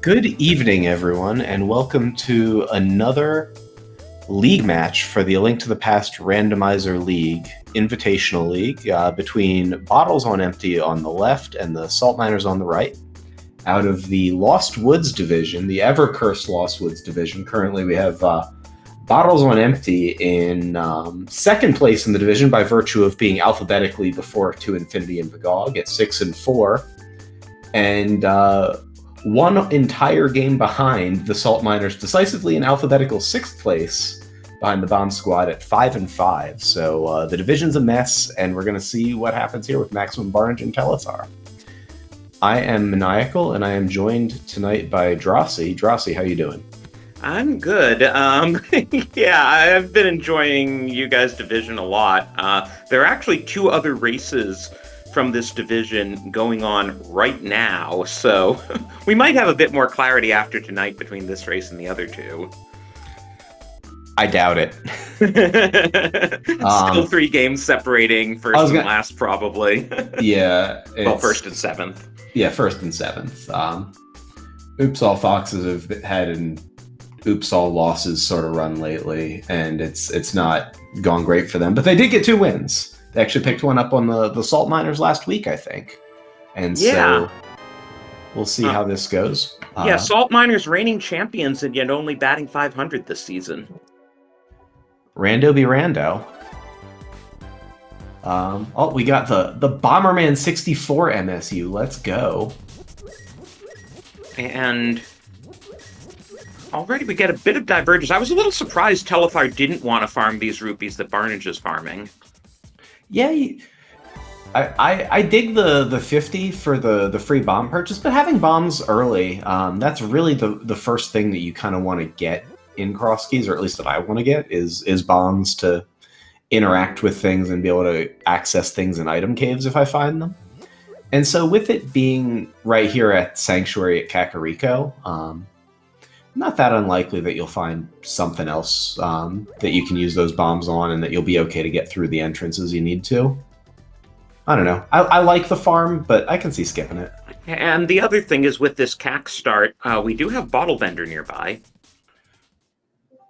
Good evening, everyone, and welcome to another league match for the A Link to the Past Randomizer League, Invitational League, between Bottles on Empty on the left and the Salt Miners on the right. Out of the Lost Woods division, the ever-cursed Lost Woods division, currently we have Bottles on Empty in second place in the division by virtue of being alphabetically before To Infinity and Begog at 6-4. And one entire game behind the Salt Miners, decisively in alphabetical sixth place behind the Bomb Squad at 5-5. So the division's a mess, and we're going to see what happens here with Maximum Barnage and Telethar. I am Maniacal, and I am joined tonight by Drossi. Drossi, how you doing? I'm good. Yeah, I've been enjoying you guys' division a lot. There are actually two other races from this division going on right now, so we might have a bit more clarity after tonight between this race and the other two. I doubt it. Still 3 games separating first and last, probably. Yeah. Well, first and seventh. Yeah, first and seventh. Oops All Foxes have had an Oops All Losses sort of run lately, and it's not gone great for them, but they did get 2 wins. They actually picked one up on the Salt Miners last week, I think. And so we'll see how this goes. Yeah, Salt Miners reigning champions and yet only batting .500 this season. Rando be Rando. We got the Bomberman 64 MSU. Let's go. And already we get a bit of divergence. I was a little surprised Telethar didn't want to farm these rupees that Barnage is farming. Yeah, I dig the 50 for the free bomb purchase, but having bombs early, that's really the first thing that you kind of want to get in cross keys, or at least that I want to get, is bombs to interact with things and be able to access things in item caves if I find them. And so with it being right here at Sanctuary at Kakariko, not that unlikely that you'll find something else that you can use those bombs on and that you'll be okay to get through the entrances you need to. I don't know. I like the farm, but I can see skipping it. And the other thing is with this CAC start, we do have Bottle Vendor nearby.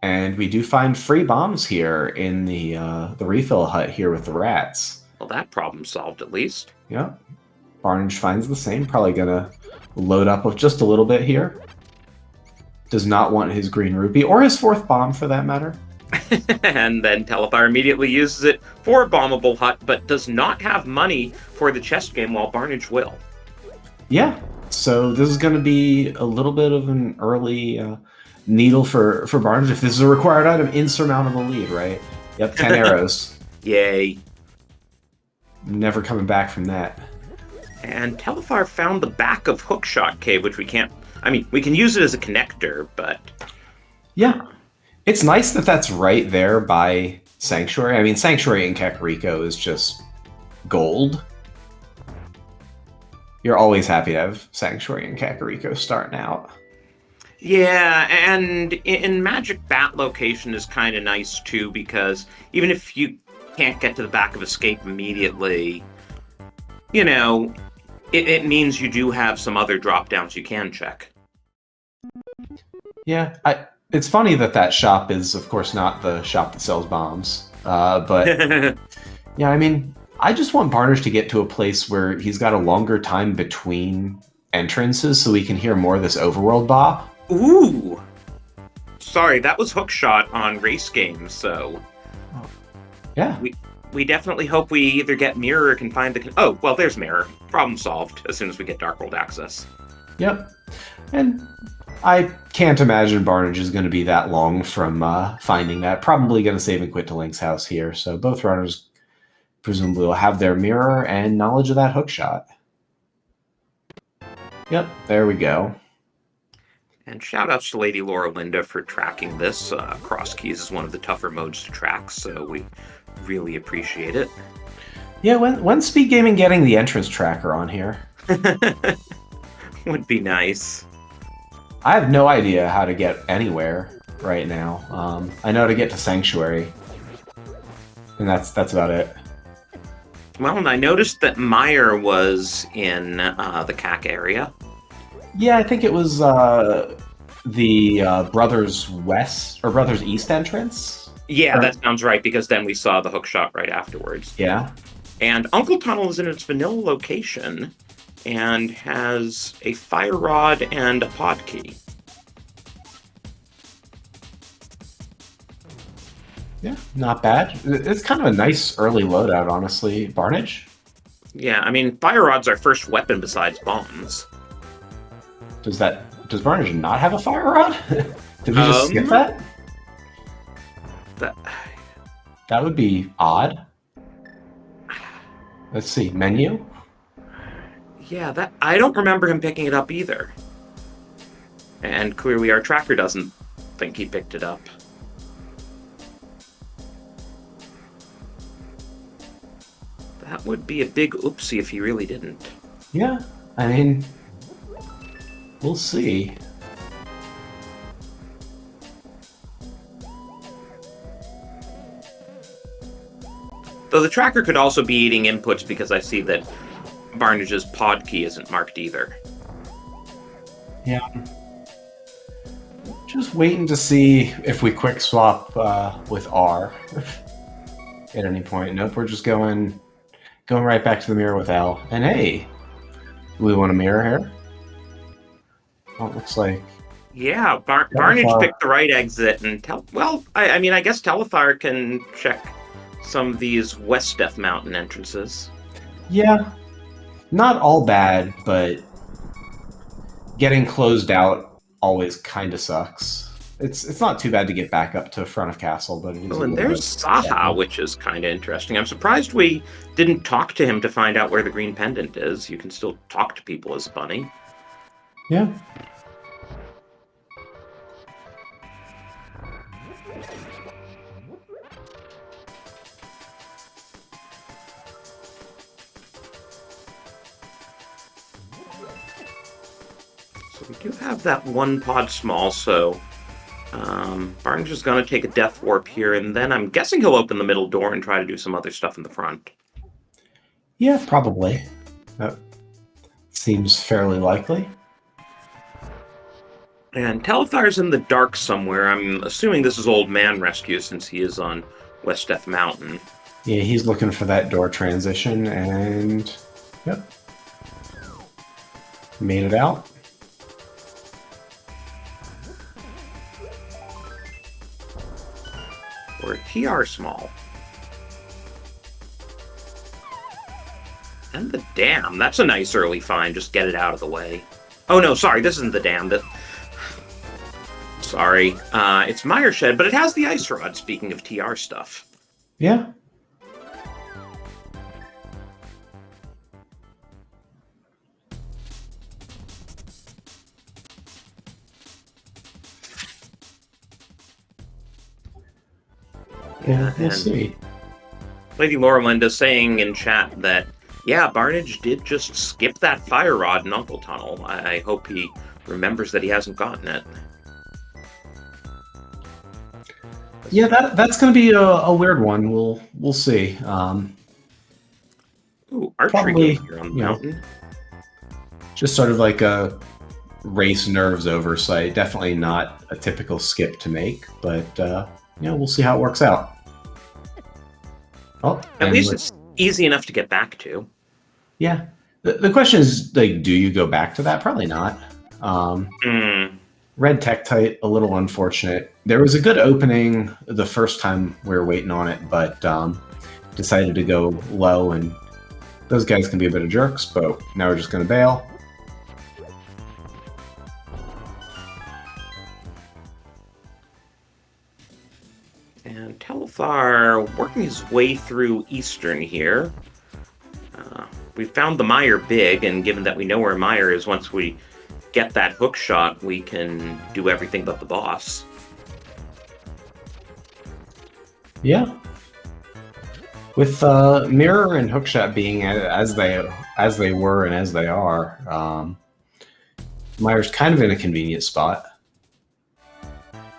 And we do find free bombs here in the refill hut here with the rats. Well, that problem solved at least. Yeah. Barnage finds the same. Probably going to load up with just a little bit here. Does not want his green rupee, or his 4th bomb for that matter. And then Telethar immediately uses it for a bombable hut, but does not have money for the chest game, while Barnage will. Yeah, so this is going to be a little bit of an early needle for Barnage. If this is a required item, insurmountable lead, right? Yep, 10 arrows. Yay. Never coming back from that. And Telethar found the back of Hookshot Cave, which we can't... I mean, we can use it as a connector, but... Yeah. It's nice that that's right there by Sanctuary. I mean, Sanctuary in Kakariko is just gold. You're always happy to have Sanctuary in Kakariko starting out. Yeah, and in Magic Bat location is kind of nice, too, because even if you can't get to the back of Escape immediately, you know, it means you do have some other drop-downs you can check. Yeah, it's funny that shop is, of course, not the shop that sells bombs. But, yeah, I mean, I just want Barnage to get to a place where he's got a longer time between entrances so we can hear more of this overworld bop. Ooh! Sorry, that was Hookshot on Race Games, so... Yeah. We definitely hope we either get Mirror or can find the... Oh, well, there's Mirror. Problem solved as soon as we get Dark World access. Yep. And I can't imagine Barnage is going to be that long from finding that. Probably going to save and quit to Link's house here. So both runners presumably will have their Mirror and knowledge of that Hookshot. Yep, there we go. And shout-outs to Lady Laura Linda for tracking this. Cross keys is one of the tougher modes to track, so we really appreciate it. Yeah, when's SpeedGaming getting the entrance tracker on here? Would be nice. I have no idea how to get anywhere right now. I know how to get to Sanctuary, and that's about it. Well, and I noticed that Meyer was in the CAC area. Yeah, I think it was the Brothers West or Brothers East entrance. Yeah, Or- that sounds right, because then we saw the hook shot right afterwards. Yeah. And Uncle Tunnel is in its vanilla location and has a fire rod and a pod key. Yeah, not bad. It's kind of a nice early loadout, honestly. Barnage? Yeah, I mean, fire rod's our first weapon besides bombs. Does Barnage not have a fire rod? Did we just skip that? That, That would be odd. Let's see, menu? yeah, that I don't remember him picking it up either. And clearly our tracker doesn't think he picked it up. That would be a big oopsie if he really didn't. Yeah, I mean, we'll see. Though the tracker could also be eating inputs, because I see that Barnage's pod key isn't marked either. Yeah. Just waiting to see if we quick swap with R at any point. Nope, we're just going right back to the mirror with L. And hey, do we want a mirror here? Well, it looks like... Yeah, Barnage picked the right exit, and I mean, I guess Telethar can check some of these West Death Mountain entrances. Yeah, not all bad, but getting closed out always kind of sucks. It's not too bad to get back up to front of castle, but it is and there's Saha, which is kind of interesting. I'm surprised we didn't talk to him to find out where the green pendant is. You can still talk to people as Bunny. Yeah. So we do have that one pod small, so Barnes is going to take a death warp here, and then I'm guessing he'll open the middle door and try to do some other stuff in the front. Yeah, probably. That seems fairly likely. And Telethar's in the dark somewhere. I'm assuming this is Old Man Rescue, since he is on West Death Mountain. Yeah, he's looking for that door transition, and... Yep. Made it out. Or TR small. And the dam. That's a nice early find. Just get it out of the way. Oh no, sorry, this isn't the dam. Sorry. It's Mire Shed, but it has the ice rod, speaking of TR stuff. Yeah. Yeah, we'll see. Lady Laura Linda saying in chat that, yeah, Barnage did just skip that fire rod in Uncle Tunnel. I hope he remembers that he hasn't gotten it. Yeah, that's going to be a weird one. We'll see. Ooh, archery probably, goes here on the mountain. Just sort of like a race nerves oversight. Definitely not a typical skip to make, but we'll see how it works out. Oh, At least it's easy enough to get back to. Yeah. The question is, like, do you go back to that? Probably not. Red Tektite, a little unfortunate. There was a good opening the first time we were waiting on it, but decided to go low, and those guys can be a bit of jerks, but now we're just going to bail. And Telethar working his way through Eastern here. We found the Mire big, and given that we know where Mire is, once we get that hook shot, we can do everything but the boss. Yeah. With Mirror and Hookshot being as they were and as they are, Mire's kind of in a convenient spot.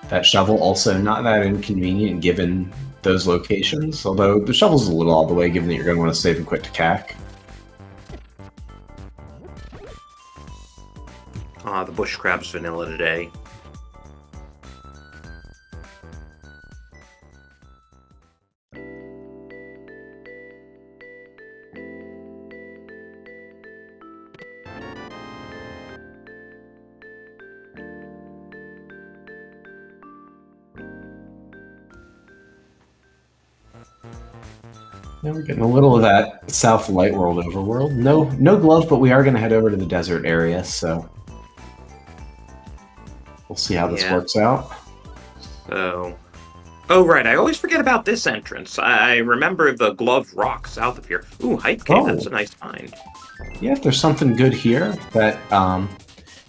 That shovel also not that inconvenient given those locations, although the shovel's a little all the way given that you're going to want to save and quit to CAC. The bush crab's vanilla today. Now we're getting a little of that South Light World overworld. No glove, but we are going to head over to the desert area, so we'll see how this works out. So, oh right, I always forget about this entrance. I remember the Glove Rock south of here. Ooh, Hype Cave, that's a nice find. Yeah, if there's something good here, that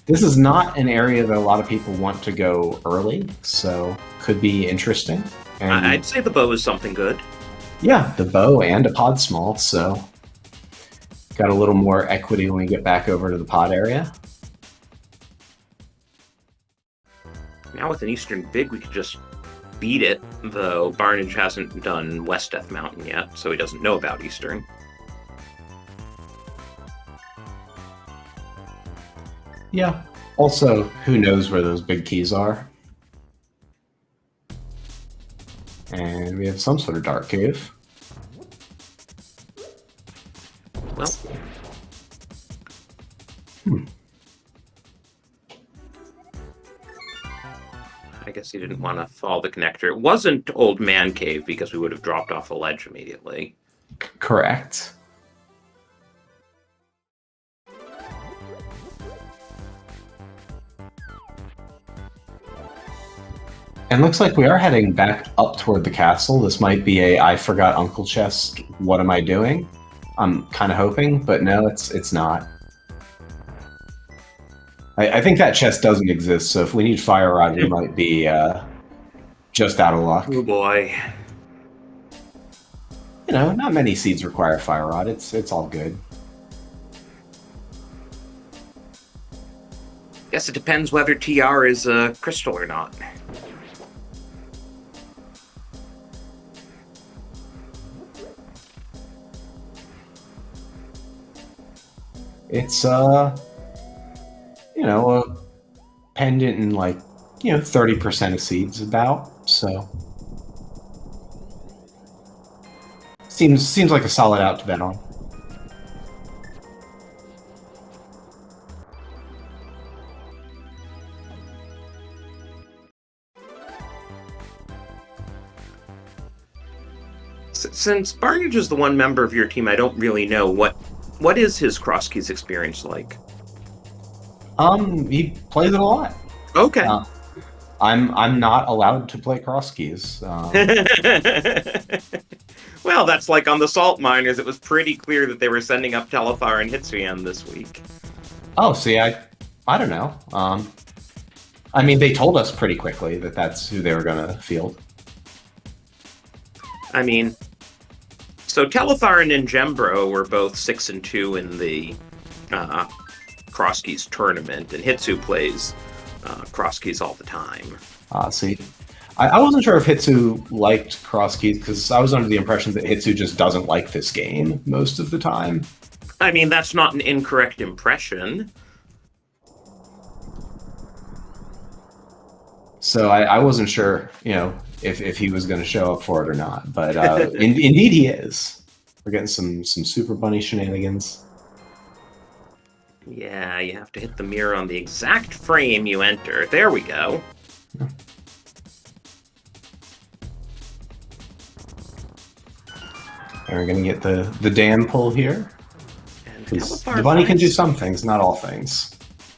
this is not an area that a lot of people want to go early, so could be interesting. And I'd say the bow is something good. Yeah, the bow and a pod small, so got a little more equity when we get back over to the pod area. Now with an Eastern Big, we could just beat it, though Barnage hasn't done West Death Mountain yet, so he doesn't know about Eastern. Yeah. Also, who knows where those big keys are? And we have some sort of dark cave. Well. I guess he didn't want to follow the connector. It wasn't Old Man Cave because we would have dropped off a ledge immediately. Correct. And looks like we are heading back up toward the castle. This might be a I forgot Uncle chest. What am I doing? I'm kind of hoping, but no, it's not. I think that chest doesn't exist, so if we need Fire Rod, we might be just out of luck. Oh boy. You know, not many seeds require Fire Rod. It's all good. Guess it depends whether TR is a crystal or not. It's you know, a pendant and like, 30% of seeds about, so seems like a solid out to bet on. Since Barnage is the one member of your team I don't really know, what is his cross keys experience like? He plays it a lot. Okay. I'm not allowed to play cross keys. Well, that's like on the Salt Miners. It was pretty clear that they were sending up Telethar and Hitsuyan this week. Oh, see, I don't know. I mean, they told us pretty quickly that that's who they were going to field. I mean, so Telethar and Ingembro were both 6 and 2 in the cross keys tournament, and Hitsu plays cross keys all the time. See, I wasn't sure if Hitsu liked cross keys because I was under the impression that Hitsu just doesn't like this game most of the time. I mean, that's not an incorrect impression. So I wasn't sure, if he was going to show up for it or not. But indeed he is. We're getting some Super Bunny shenanigans. Yeah, you have to hit the mirror on the exact frame you enter. There we go. Yeah. And we're going to get the dam pull here. The bunny can do some things, not all things.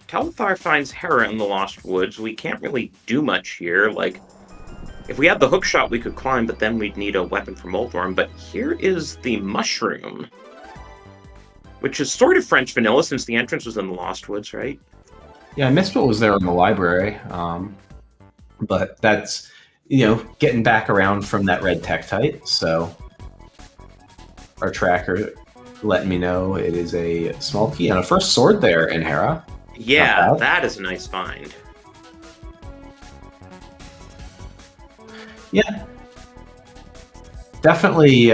Telethar finds Hera in the Lost Woods. We can't really do much here. Like, if we had the hook shot, we could climb, but then we'd need a weapon from Moldworm. But here is the mushroom, which is sort of French vanilla since the entrance was in the Lost Woods, right? Yeah, I missed what was there in the library. But that's, getting back around from that red Tektite. So our tracker letting me know it is a small key and a first sword there in Hera. Yeah, that is a nice find. Yeah. Definitely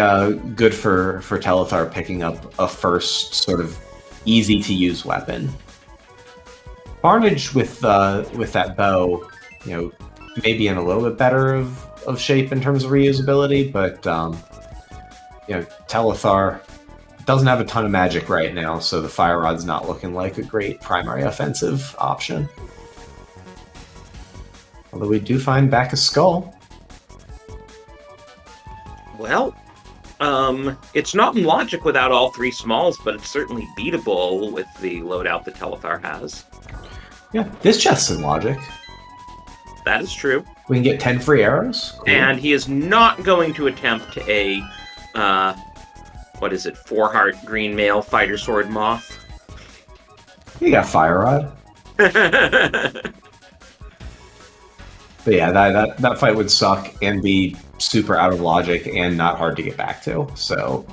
good for Telethar picking up a first sort of easy-to-use weapon. Barnage with that bow, you know, maybe in a little bit better of shape in terms of reusability, but you know, Telethar doesn't have a ton of magic right now, so the Fire Rod's not looking like a great primary offensive option. Although we do find back a skull. Well, it's not in logic without all 3 smalls, but it's certainly beatable with the loadout that Telethar has. Yeah, this chest's in logic. That is true. We can get 10 free arrows. Cool. And he is not going to attempt a, what is it, 4-heart green male fighter sword moth. You got Fire Rod. But yeah, that fight would suck and be super out of logic and not hard to get back to. So,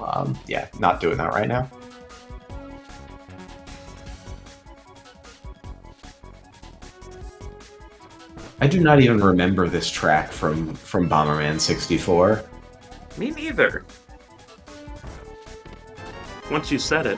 yeah, not doing that right now. I do not even remember this track from Bomberman 64. Me neither. Once you said it.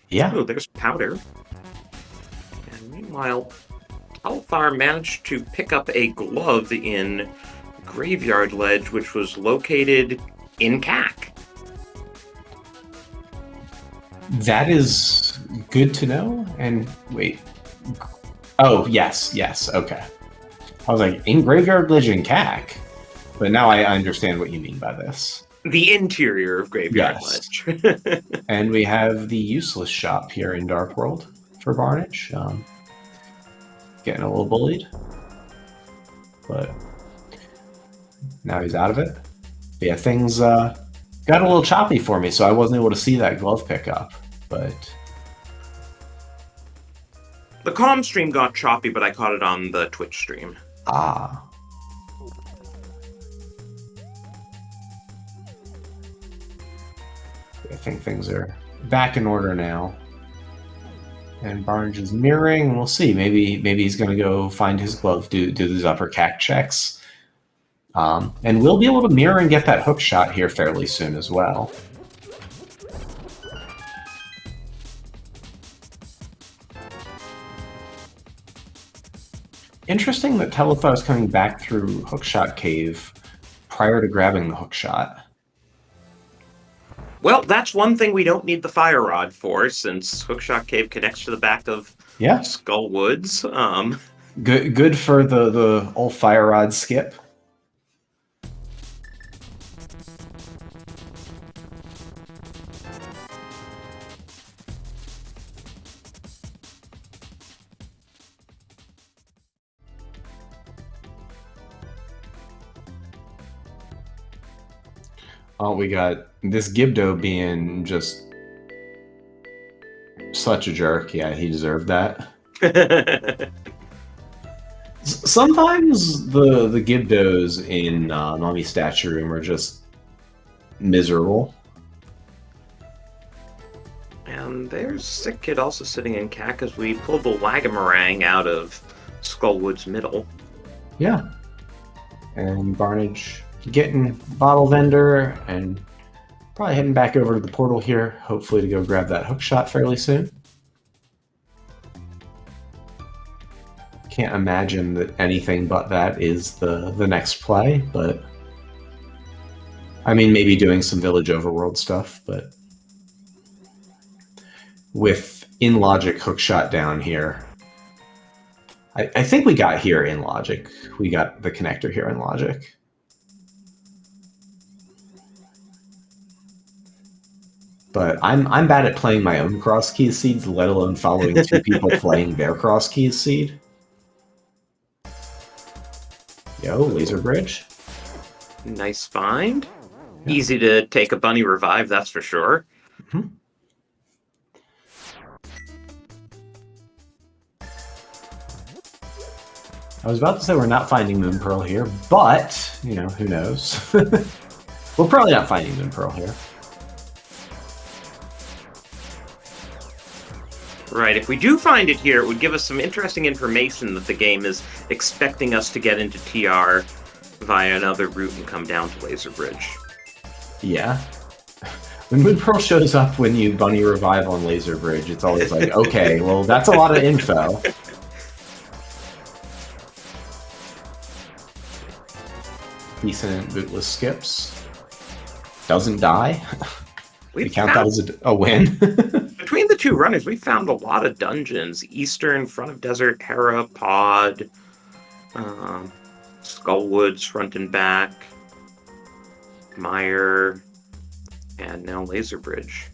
Yeah. Oh, there's powder. And meanwhile, Telethar managed to pick up a glove in Graveyard Ledge, which was located in CAC. That is good to know. And wait. Oh, yes, okay. I was like, in Graveyard Ledge in CAC? But now I understand what you mean by this. The interior of Graveyard Ledge. And we have the useless shop here in Dark World for Barnage. Getting a little bullied. But now he's out of it. But yeah, things got a little choppy for me, so I wasn't able to see that glove pickup. But the comm stream got choppy, but I caught it on the Twitch stream. Ah. I think things are back in order now. And Barnage is mirroring. We'll see. Maybe he's going to go find his glove, do these upper CAC checks. And we'll be able to mirror and get that hook shot here fairly soon as well. Interesting that Telethar is coming back through Hookshot Cave prior to grabbing the hookshot. Well, that's one thing we don't need the Fire Rod for, since Hookshot Cave connects to the back of Skull Woods. Good for the old Fire Rod skip. Oh, we got this Gibdo being just such a jerk. Yeah, he deserved that. Sometimes the Gibdos in Mommy Statue Room are just miserable. And there's Sick Kid also sitting in CAC as we pull the Wagamarang out of Skullwood's middle. Yeah. And Barnage getting Bottle Vendor and probably heading back over to the portal here, hopefully to go grab that hook shot fairly soon. Can't imagine that anything but that is the next play, but I mean, maybe doing some Village Overworld stuff, but with in logic hook shot down here, I think we got here in logic. We got the connector here in logic. But I'm bad at playing my own cross keys seeds, let alone following two people playing their cross keys seed. Yo, laser bridge. Nice find. Yeah. Easy to take a bunny revive, that's for sure. Mm-hmm. I was about to say we're not finding Moon Pearl here, but, you know, who knows? We're probably not finding Moon Pearl here. Right, if we do find it here, it would give us some interesting information that the game is expecting us to get into TR via another route and come down to Laser Bridge. Yeah. When Moon Pearl shows up when you bunny revive on Laser Bridge, it's always like, okay, well, that's a lot of info. Decent bootless skips. Doesn't die. We count that as a win. Between the two runners, we found a lot of dungeons. Eastern, Front of Desert, Hera, Pod, Skullwoods, Front and Back, Mire, and now Laser Bridge.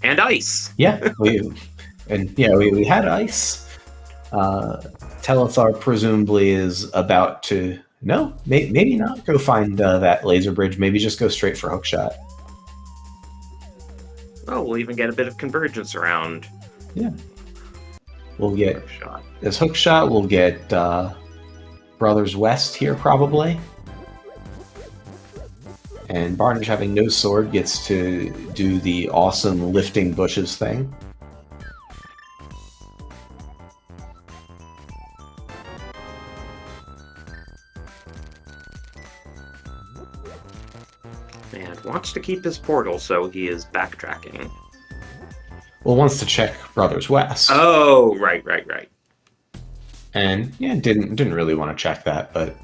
And Ice! Yeah, we had Ice. Telethar presumably is about to... No, maybe not go find that Laser Bridge. Maybe just go straight for Hookshot. Oh, we'll even get a bit of convergence around. Yeah. We'll get this Hookshot. We'll get Brothers West here, probably. And Barnage, having no sword, gets to do the awesome lifting bushes thing. And wants to keep his portal, so he is backtracking. Well, wants to check Brothers West. Oh, right. And yeah, didn't really want to check that, but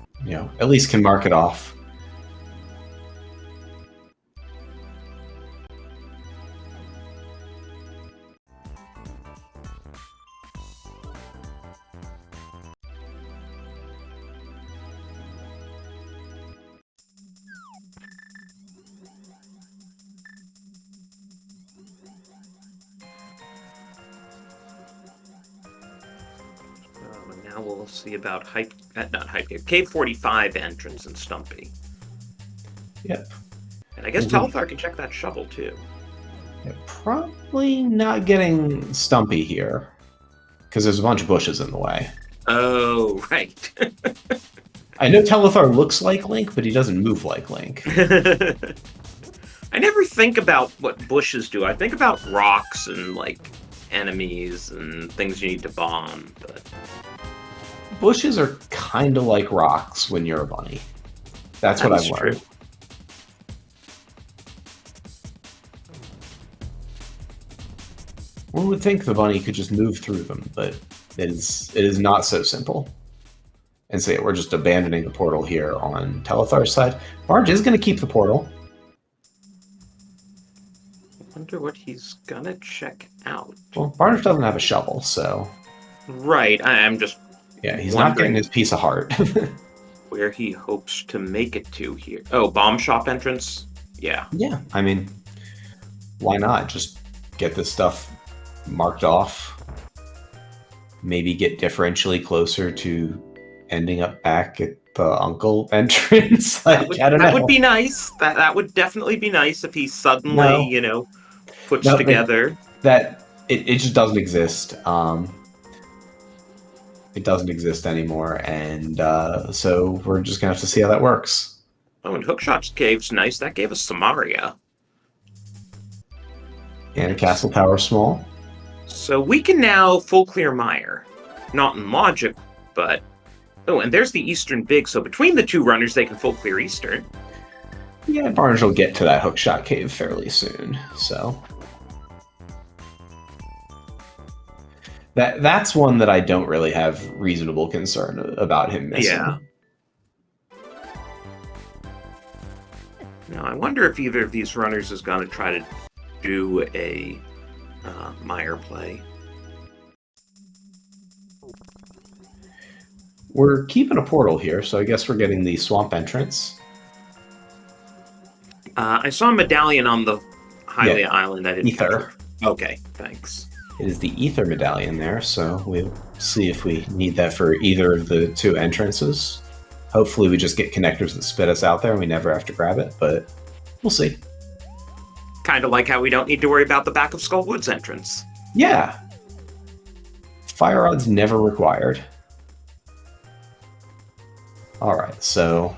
at least can mark it off. Now we'll see about Cave 45 entrance and Stumpy. Yep. And I guess Telethar can check that shovel too. Yeah, probably not getting Stumpy here, because there's a bunch of bushes in the way. Oh, right. I know Telethar looks like Link, but he doesn't move like Link. I never think about what bushes do. I think about rocks and, enemies and things you need to bomb, but... Bushes are kind of like rocks when you're a bunny. That's what I've learned. True. One would think the bunny could just move through them, but it is not so simple. And so we're just abandoning the portal here on Telethar's side. Barge is going to keep the portal. I wonder what he's gonna check out. Well, Barge doesn't have a shovel, so... Right, I'm just... Yeah, he's not getting his piece of heart. Where he hopes to make it to here. Oh, bomb shop entrance? Yeah. Yeah, I mean, why not? Just get this stuff marked off. Maybe get differentially closer to ending up back at the Uncle entrance. I don't know. That would be nice. That would definitely be nice if he suddenly, puts together. It just doesn't exist. It doesn't exist anymore, and so we're just gonna have to see how that works. Oh, and Hookshot's cave's nice. That gave us Samaria. And a castle tower small. So we can now full clear Mire. Not in logic, but... Oh, and there's the Eastern Big, so between the two runners, they can full clear Eastern. Yeah, Barnes will get to that Hookshot cave fairly soon, so... That's one that I don't really have reasonable concern about him missing. Yeah. Now, I wonder if either of these runners is going to try to do a Mire play. We're keeping a portal here, so I guess we're getting the swamp entrance. I saw a medallion on the Hylia Island. I didn't Ether. Okay, thanks. It is the Ether medallion there, so we'll see if we need that for either of the two entrances. Hopefully we just get connectors that spit us out there and we never have to grab it, but we'll see. Kind of like how we don't need to worry about the back of Skullwood's entrance. Yeah. Fire rods never required. Alright, so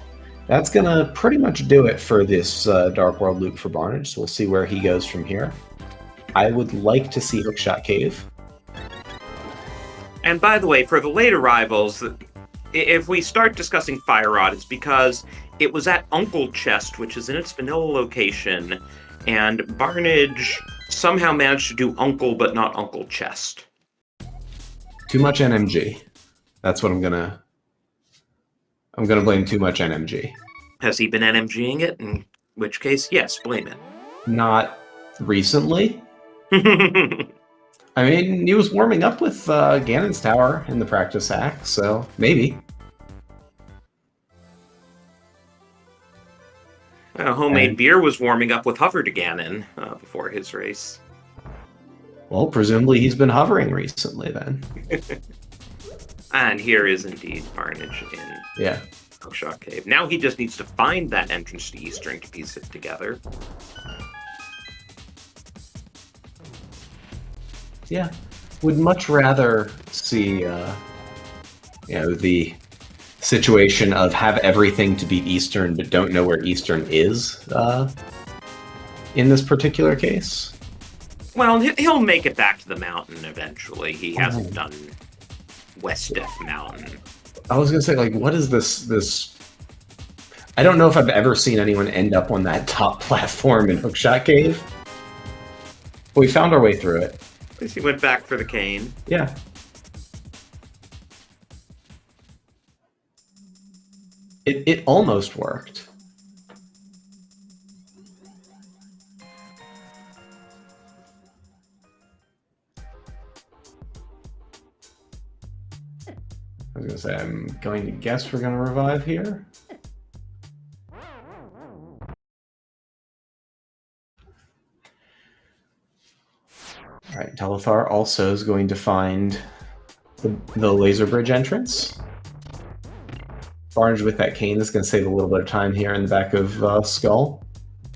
that's going to pretty much do it for this Dark World loop for Barnage. So we'll see where he goes from here. I would like to see Hookshot Cave. And by the way, for the late arrivals, if we start discussing Fire Rod, it's because it was at Uncle Chest, which is in its vanilla location, and Barnage somehow managed to do Uncle, but not Uncle Chest. Too much NMG. That's what I'm gonna blame too much NMG. Has he been NMGing it? In which case, yes, blame it. Not recently. I mean, he was warming up with Ganon's Tower in the practice act, so maybe. Homemade beer was warming up with Hover to Ganon before his race. Well, presumably he's been hovering recently then. And here is indeed Barnage in Hookshot Cave. Now he just needs to find that entrance to Eastern to piece it together. Yeah, would much rather see, the situation of have everything to beat Eastern but don't know where Eastern is in this particular case. Well, he'll make it back to the mountain eventually. He hasn't done West Death Mountain. I was gonna say, like, what is this? I don't know if I've ever seen anyone end up on that top platform in Hookshot Cave. But we found our way through it. At least he went back for the cane. Yeah. It almost worked. I was gonna say, I'm going to guess we're gonna revive here. All right, Telethar also is going to find the laser bridge entrance. Barnage with that cane is going to save a little bit of time here in the back of Skull,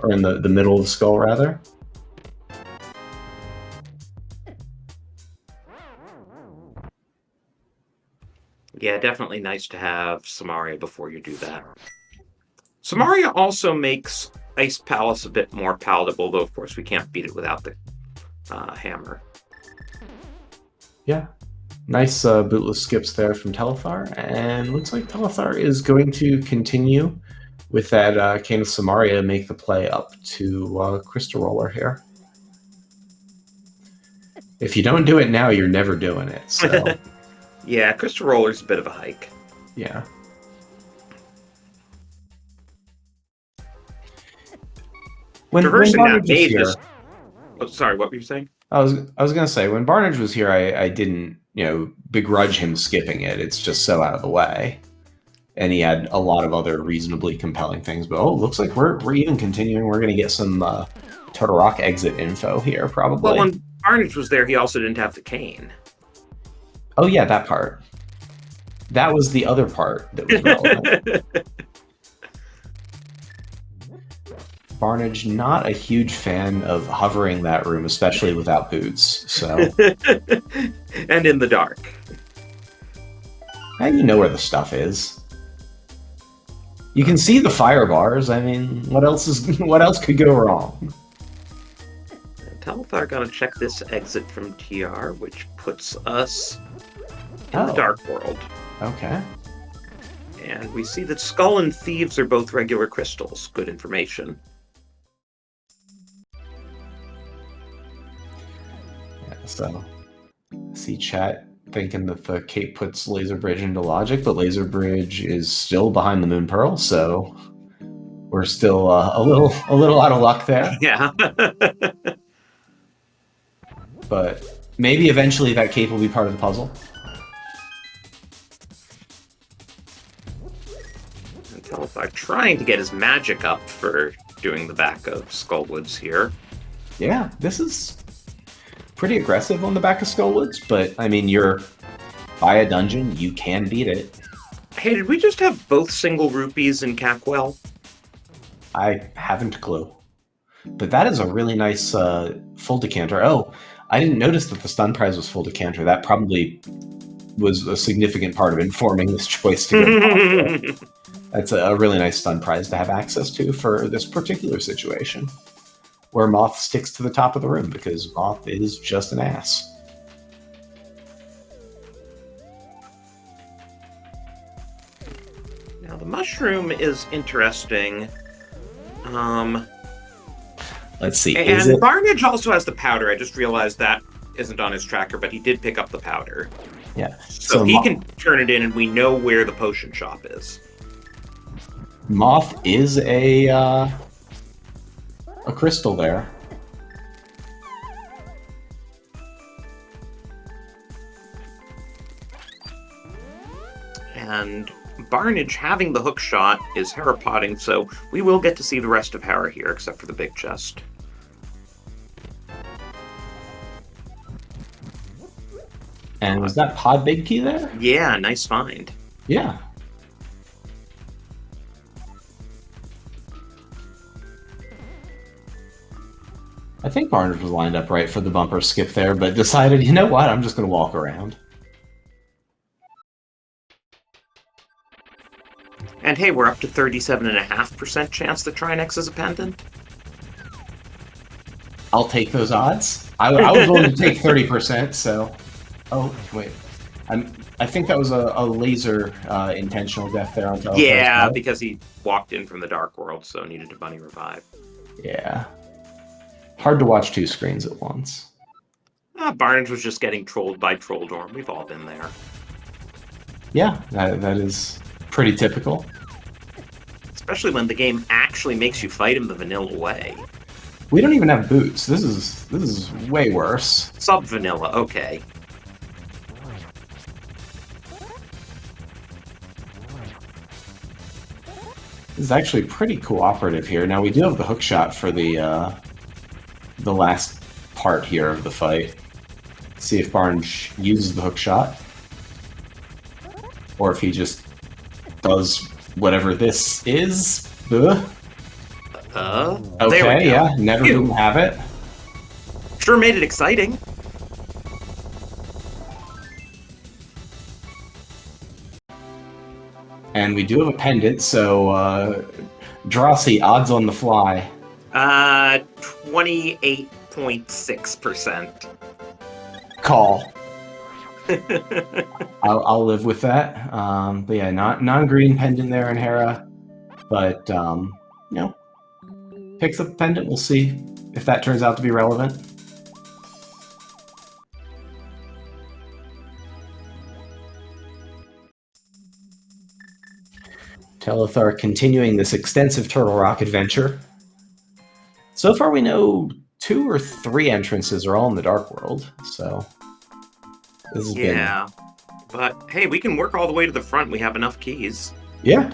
or in the middle of the Skull, rather. Yeah, definitely nice to have Samaria before you do that. Samaria also makes Ice Palace a bit more palatable, though of course we can't beat it without the hammer. Yeah. Nice bootless skips there from Telethar, and looks like Telethar is going to continue with that Cane of Samaria, make the play up to Crystal Roller here. If you don't do it now, you're never doing it, so... Yeah, Crystal Roller's a bit of a hike. Yeah. When Traversing that maze here, is... Oh, sorry, what were you saying? I was gonna say, when Barnage was here, I didn't, begrudge him skipping it. It's just so out of the way, and he had a lot of other reasonably compelling things. But looks like we're even continuing. We're gonna get some Turtle Rock exit info here, probably. Well, when Barnage was there, he also didn't have the cane. Oh yeah, that part. That was the other part that was relevant. Barnage, not a huge fan of hovering that room, especially without boots. So, and in the dark. And you know where the stuff is. You can see the fire bars. I mean, what else could go wrong? Telethar gotta check this exit from TR, which puts us in the Dark World. Okay. And we see that Skull and Thieves are both regular crystals. Good information. So, see chat thinking that the cape puts Laser Bridge into logic, but Laser Bridge is still behind the Moon Pearl, so we're still a little out of luck there. Yeah. But maybe eventually that cape will be part of the puzzle. And Telethar trying to get his magic up for doing the back of Skullwoods here. Yeah, this is pretty aggressive on the back of Skullwoods, but I mean, you're by a dungeon, you can beat it. Hey, did we just have both single rupees in Cackwell? I haven't a clue. But that is a really nice full decanter. Oh, I didn't notice that the stun prize was full decanter. That probably was a significant part of informing this choice to go. That's a really nice stun prize to have access to for this particular situation. where Moth sticks to the top of the room, because Moth is just an ass. Now, the mushroom is interesting. Let's see. And Barnage also has the powder. I just realized that isn't on his tracker, but he did pick up the powder. Yeah. So he can turn it in, and we know where the potion shop is. Moth is a crystal there. And Barnage having the hook shot is Hera potting, so we will get to see the rest of Hera here, except for the big chest. And was that pod big key there? Yeah, nice find. Yeah. I think Barnage was lined up right for the bumper skip there, but decided, you know what, I'm just going to walk around. And hey, we're up to 37.5% chance that Trinex is a pendant. I'll take those odds. I was willing to take 30%, so... Oh, wait. I think that was a laser intentional death there on top. Yeah, because he walked in from the Dark World, so needed to bunny revive. Yeah. Hard to watch two screens at once. Barnage was just getting trolled by Trolldorm. We've all been there. Yeah, that is pretty typical. Especially when the game actually makes you fight him the vanilla way. We don't even have boots. This is way worse. Sub-vanilla, okay. This is actually pretty cooperative here. Now we do have the hook shot for the last part here of the fight. See if Barnage uses the hook shot, or if he just does whatever this is. Okay, yeah, never didn't have it. Sure made it exciting. And we do have a pendant, so Drosy, odds on the fly. 28.6%. Call. I'll live with that. But yeah, non-green pendant there in Hera. But you know, picks up the pendant. We'll see if that turns out to be relevant. Telethar continuing this extensive Turtle Rock adventure. So far we know 2 or 3 entrances are all in the Dark World, so this has been... But hey, we can work all the way to the front. We have enough keys. Yeah.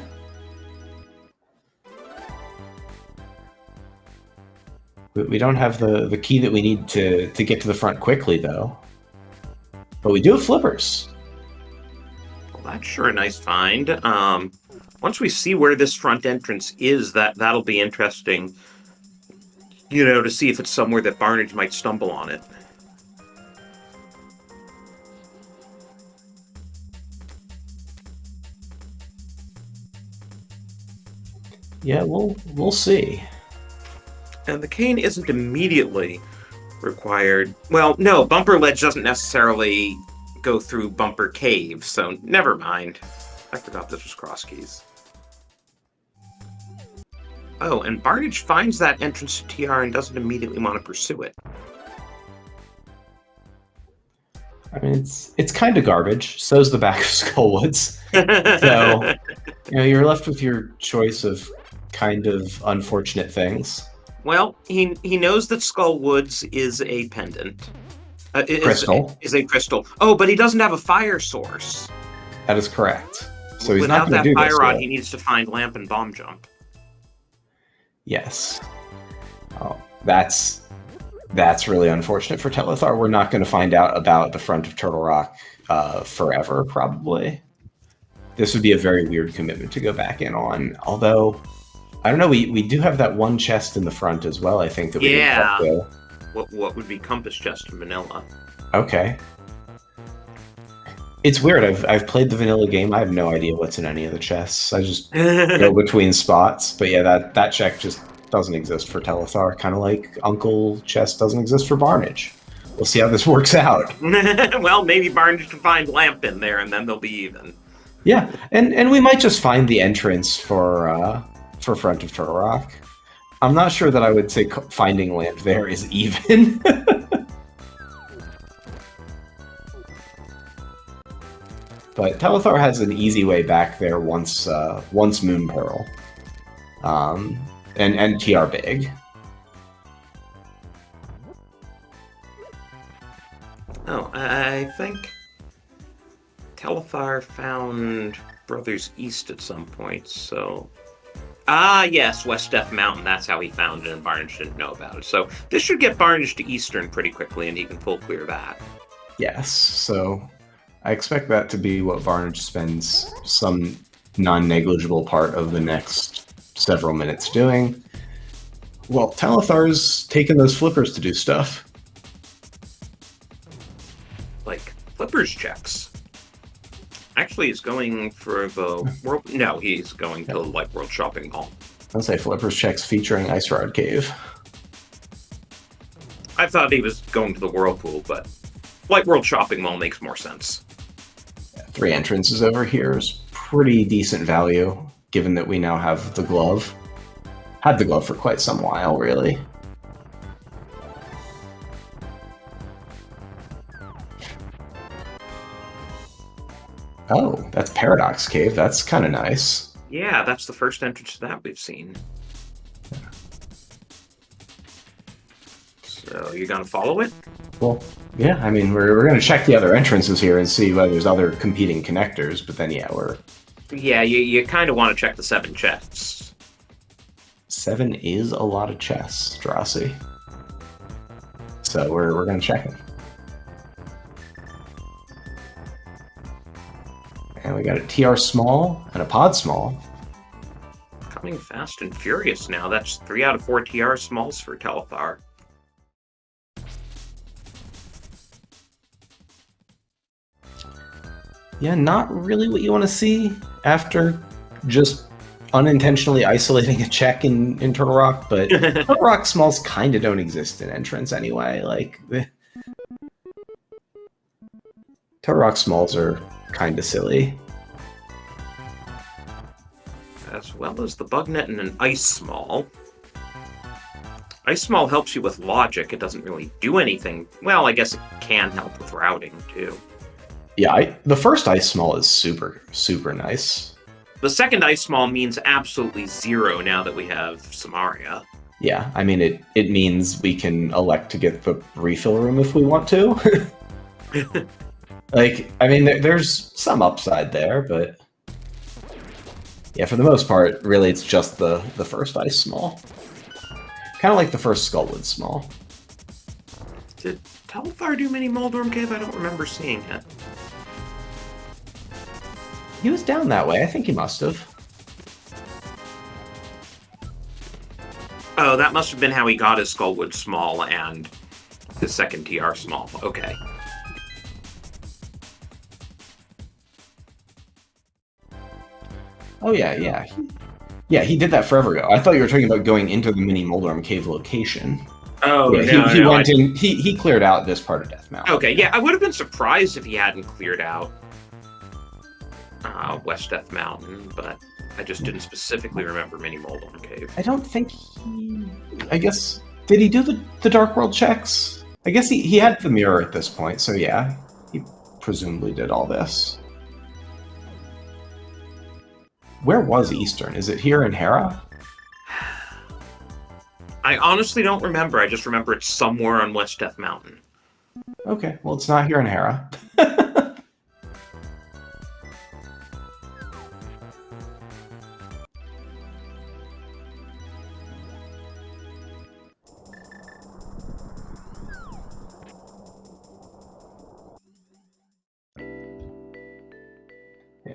We don't have the key that we need to get to the front quickly, though. But we do have flippers. Well, that's sure a nice find. Once we see where this front entrance is, that'll be interesting, you know, to see if it's somewhere that Barnage might stumble on it. Yeah, we'll see. And the cane isn't immediately required. Well, no, Bumper Ledge doesn't necessarily go through Bumper Cave, so never mind. I forgot this was cross keys. Oh, and Barnage finds that entrance to TR and doesn't immediately want to pursue it. I mean, it's kind of garbage. So's the back of Skullwoods. So, you know, you're left with your choice of kind of unfortunate things. Well, he knows that Skullwoods is a pendant. Crystal. Is a crystal. Oh, but he doesn't have a fire source. That is correct. So he's Without not going to do that this. fire rod, he needs to find lamp and bomb jump. Yes. Oh, that's really unfortunate for Telethar. We're not going to find out about the front of Turtle Rock forever, probably. This would be a very weird commitment to go back in on. Although, I don't know, we do have that one chest in the front as well, I think. That we Yeah. didn't get to. What would be Compass Chest in Vanilla? Okay. It's weird. I've played the vanilla game. I have no idea what's in any of the chests. I just go between spots. But yeah, that check just doesn't exist for Telethar, kind of like Uncle Chess doesn't exist for Barnage. We'll see how this works out. Well, maybe Barnage can find Lamp in there, and then they'll be even. Yeah, and we might just find the entrance for Front of Turtle Rock. I'm not sure that I would say finding Lamp there is even. But Telethar has an easy way back there once Moon Pearl. And TR Big. Oh, I think Telethar found Brothers East at some point, so... Ah, yes, West Death Mountain, that's how he found it, and Barnage didn't know about it. So this should get Barnage to Eastern pretty quickly, and he can full clear that. Yes, so I expect that to be what Barnage spends some non-negligible part of the next several minutes doing. Well, Telethar's taking those flippers to do stuff. Like, flippers checks. Actually, he's going for the world... No, he's going to, like, World Shopping Mall. I'll say flippers checks featuring Ice Rod Cave. I thought he was going to the Whirlpool, but like World Shopping Mall makes more sense. Yeah, 3 entrances over here is pretty decent value, given that we now have the glove. Had the glove for quite some while, really. Oh, that's Paradox Cave. That's kind of nice. Yeah, that's the first entrance to that we've seen. So, you gonna follow it? Well, yeah, I mean, we're going to check the other entrances here and see whether there's other competing connectors, but then, yeah, we're... Yeah, you kind of want to check the 7 chests. 7 is a lot of chests, Drosy. So we're going to check them. And we got a TR small and a pod small. Coming fast and furious now. That's 3 out of 4 TR smalls for Telethar. Yeah, not really what you want to see after just unintentionally isolating a check in Turtle Rock, but Turtle Rock smalls kind of don't exist in entrance anyway. Like, Turtle Rock smalls are kind of silly. As well as the bug net and an ice small. Ice small helps you with logic. It doesn't really do anything. Well, I guess it can help with routing, too. Yeah, the first ice small is super, super nice. The second ice small means absolutely 0 now that we have Samaria. Yeah, I mean, it means we can elect to get the refill room if we want to. Like, I mean, there's some upside there, but... Yeah, for the most part, really, it's just the first ice small. Kind of like the first Skullwood small. Did Telethar do mini Moldorm Cave? I don't remember seeing it. He was down that way. I think he must have. Oh, that must have been how he got his Skullwood small and his second TR small. Okay. Oh, yeah. He did that forever ago. I thought you were talking about going into the mini Moldorm Cave location. Oh, yeah, he went in. He cleared out this part of Death Mountain. Okay, yeah, I would have been surprised if he hadn't cleared out West Death Mountain, but I just didn't specifically remember mini Moldorm Cave. I don't think he... I guess... Did he do the Dark World checks? I guess he had the mirror at this point, so yeah. He presumably did all this. Where was Eastern? Is it here in Hera? I honestly don't remember. I just remember it's somewhere on West Death Mountain. Okay, well, it's not here in Hera.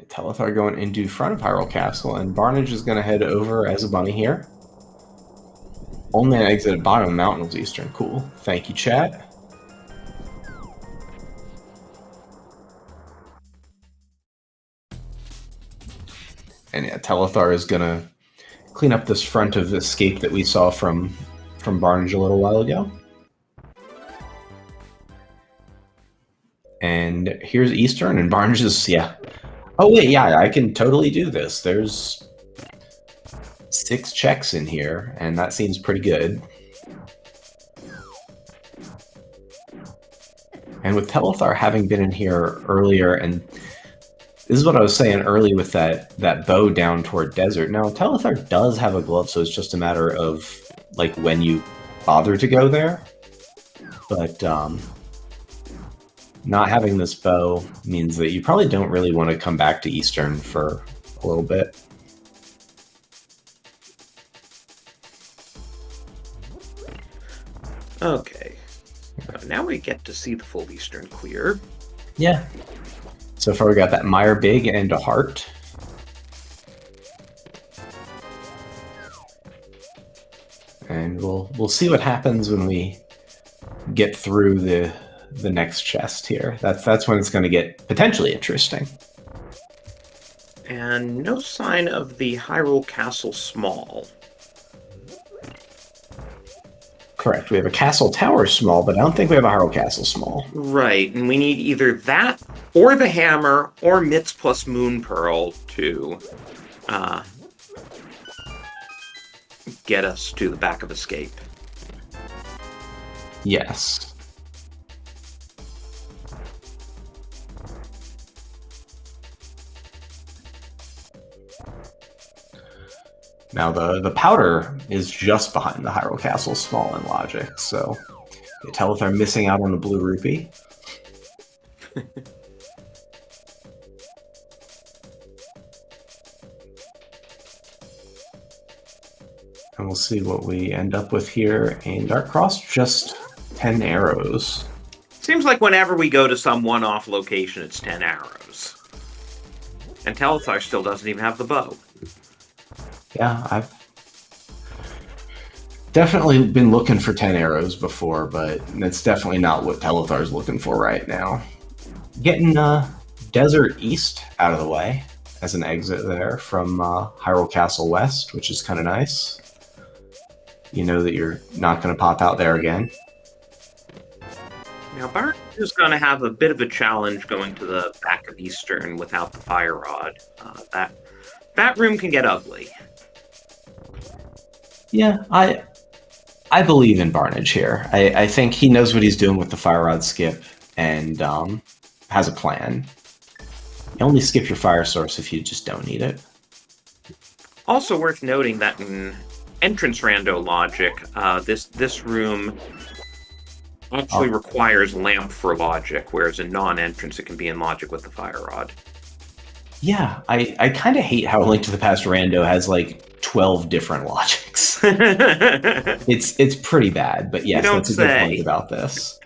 Telethar going into front of Hyrule Castle, and Barnage is going to head over as a bunny here. Only an exit at bottom of mountain was Eastern. Cool. Thank you, chat. And yeah, Telethar is going to clean up this front of escape that we saw from Barnage a little while ago. And here's Eastern, and Barnage is, yeah. Oh wait, yeah, I can totally do this. There's 6 checks in here, and that seems pretty good. And with Telethar having been in here earlier, and this is what I was saying early with that bow down toward desert. Now, Telethar does have a glove, so it's just a matter of like when you bother to go there. But not having this bow means that you probably don't really want to come back to Eastern for a little bit. Okay. Now we get to see the full Eastern clear. Yeah. So far we got that Mire Big and a heart. And we'll see what happens when we get through the next chest here. That's when it's going to get potentially interesting. And no sign of the Hyrule Castle Small. Correct. We have a Castle Tower Small, but I don't think we have a Hyrule Castle Small. Right, and we need either that, or the hammer, or Mitz plus Moon Pearl to get us to the back of escape. Yes. Now the powder is just behind the Hyrule Castle Small in logic, so you tell if they're missing out on the blue rupee. And we'll see what we end up with here in Dark Cross. Just 10 arrows. Seems like whenever we go to some one-off location, it's 10 arrows. And Telethar still doesn't even have the bow. Yeah, I've definitely been looking for 10 arrows before, but that's definitely not what Telethar's looking for right now. Getting Desert East out of the way as an exit there from Hyrule Castle West, which is kind of nice. You know that you're not going to pop out there again. Now, Bart is going to have a bit of a challenge going to the back of Eastern without the fire rod. That room can get ugly. Yeah, I believe in Barnage here. I think he knows what he's doing with the fire rod skip and has a plan. You only skip your fire source if you just don't need it. Also worth noting that in entrance rando logic, this room actually requires lamp for logic, whereas in non-entrance it can be in logic with the fire rod. Yeah, I kind of hate how Link to the Past rando has like 12 different logics. It's pretty bad, but yes, that's a good point about this.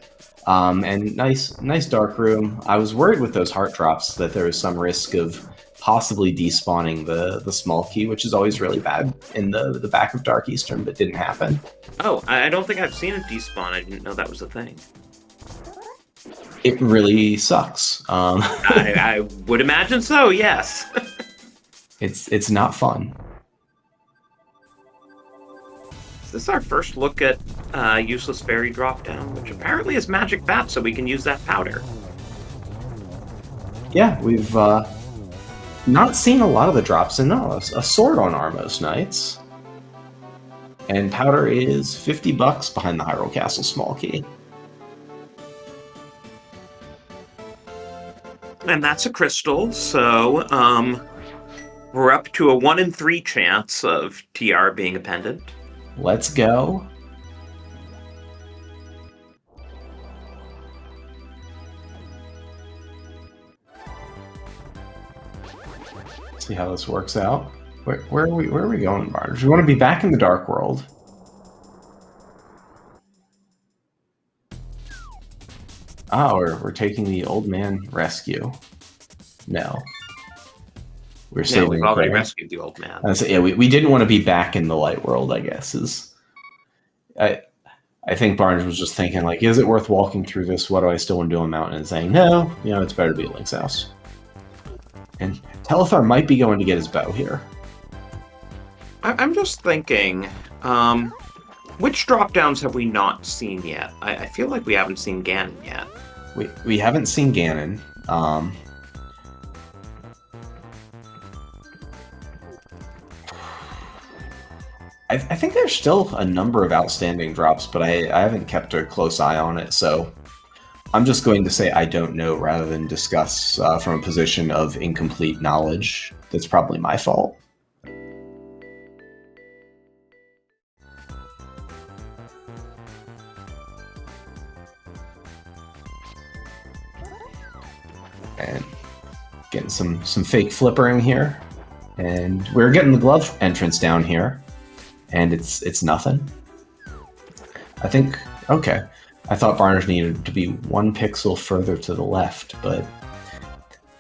And nice dark room. I was worried with those heart drops that there was some risk of possibly despawning the small key, which is always really bad in the back of Dark Eastern, but didn't happen. Oh, I don't think I've seen it despawn. I didn't know that was a thing. It really sucks. I would imagine so, yes. It's not fun. Is this our first look at useless fairy drop down, which apparently is magic bat, so we can use that powder? Yeah, we've not seen a lot of the drops in those. A sword on Armos Knights. And powder is $50 behind the Hyrule Castle small key. And that's a crystal, so we're up to a 1 in 3 chance of TR being a pendant. Let's go. See how this works out. Where are we going, Barge? We want to be back in the Dark World. Oh, we're taking the old man rescue. No. We're saving. We've already rescued the old man. Yeah, we didn't want to be back in the light world, I guess. I think Barnes was just thinking, like, is it worth walking through this? What do I still want to do on Mountain? And saying, no, it's better to be at Link's house. And Telethar might be going to get his bow here. I'm just thinking, which drop-downs have we not seen yet? I feel like we haven't seen Ganon yet. We haven't seen Ganon. I think there's still a number of outstanding drops, but I haven't kept a close eye on it, so I'm just going to say I don't know rather than discuss from a position of incomplete knowledge. That's probably my fault. And getting some fake flippering here. And we're getting the glove entrance down here. And it's nothing. I think, okay. I thought Barnage needed to be 1 pixel further to the left, but